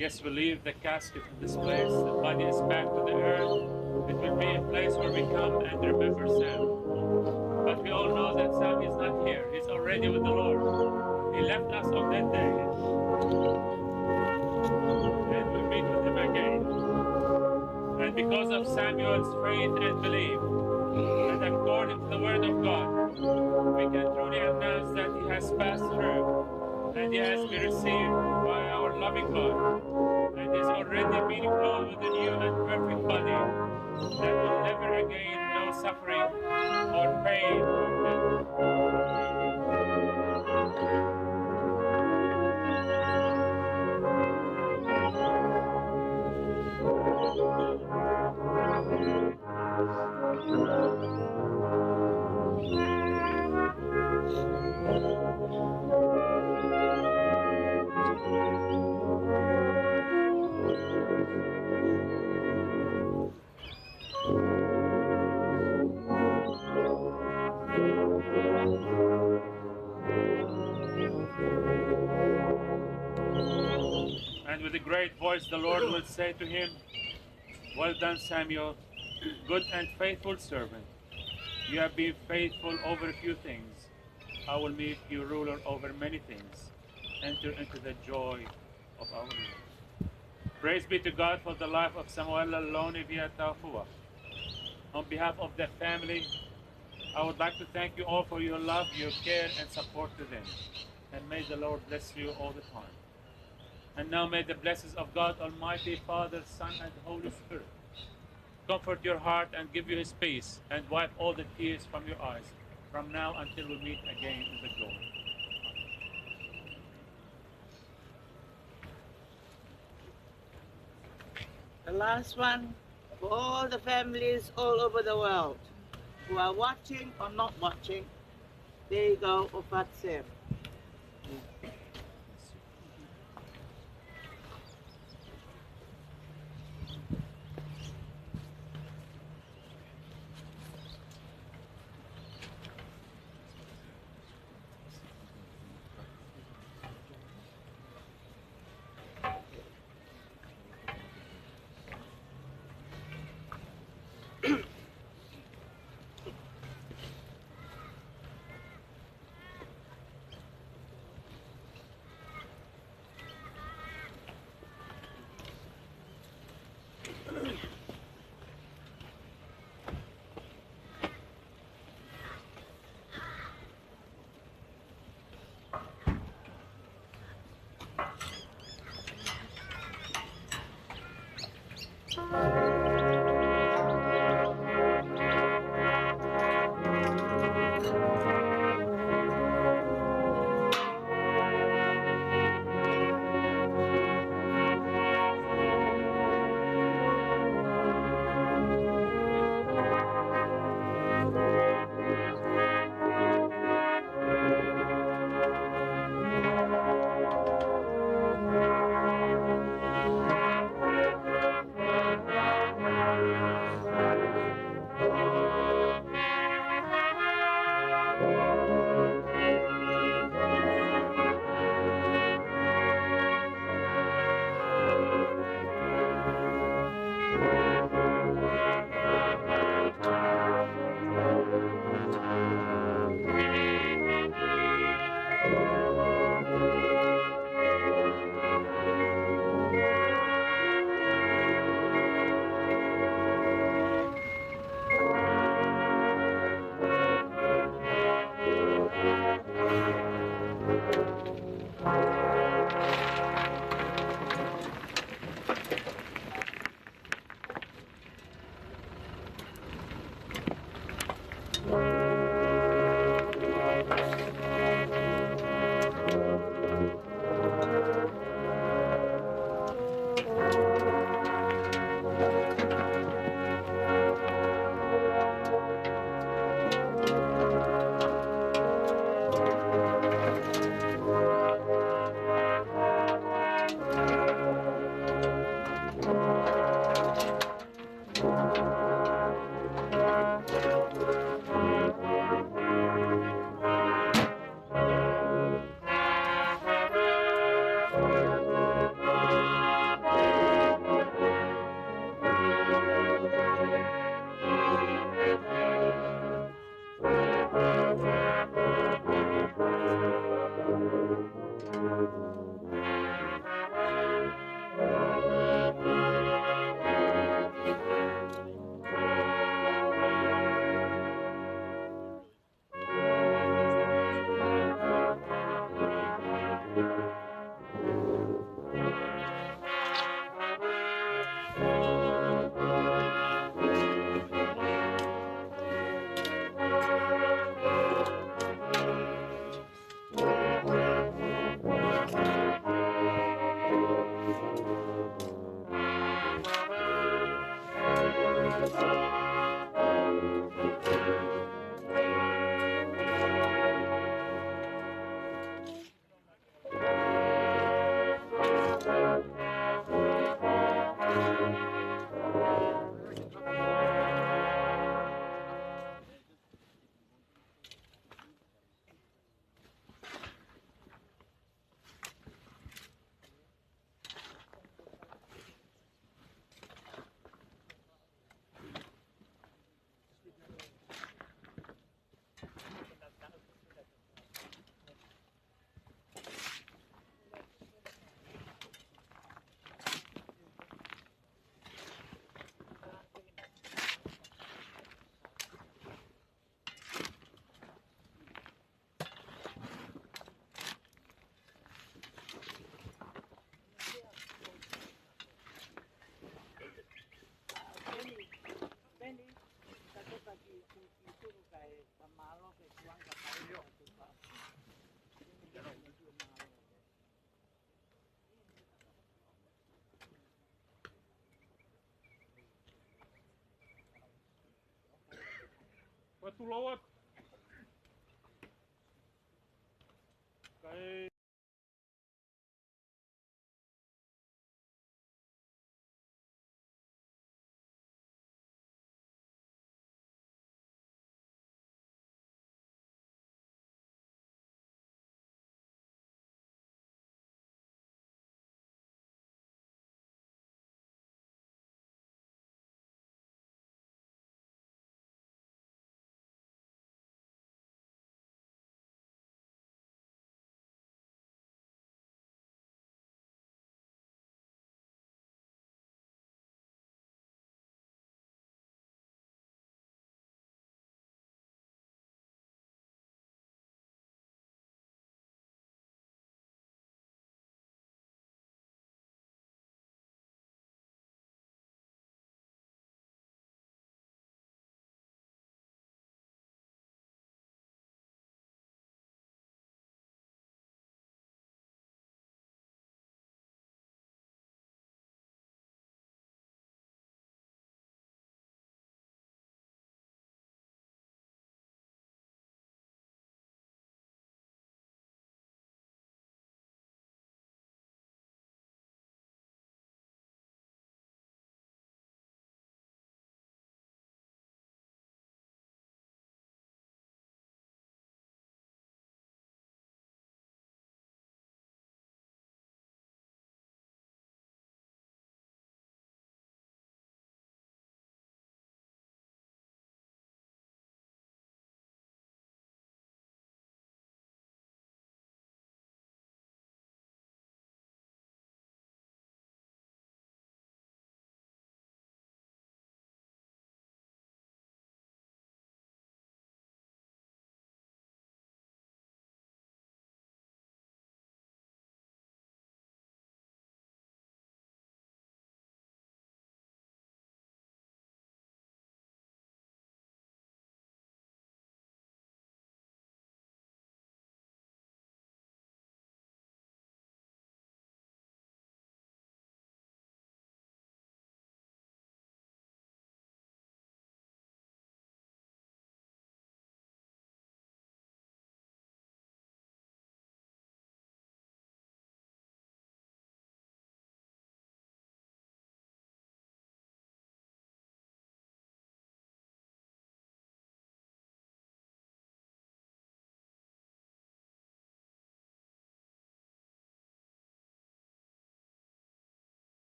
Yes, we leave the casket in this place. The body is back to the earth. It will be a place where we come and remember Sam. But we all know that Sam is not here. He's already already with the Lord. He left us on that day. And we meet with him again. And because of Samuel's faith and belief, and according to the word of God, we can truly announce that he has passed through, and he has been received by our loving God, and is already being clothed with a new and perfect body that will never again know suffering or pain or death. And with a great voice the Lord will say to him, "Well done, Samuel, good and faithful servant. You have been faithful over a few things. I will make you ruler over many things. Enter into the joy of our Lord." Praise be to God for the life of Samuel Loni Viatafua. On behalf of the family, I would like to thank you all for your love, your care, and support to them. And may the Lord bless you all the time. And now may the blessings of God Almighty, Father, Son, and Holy Spirit comfort your heart and give you his peace and wipe all the tears from your eyes from now until we meet again in the glory. The last one for all the families all over the world who are watching or not watching. There you go, Upat Sem. tu Lord. Kay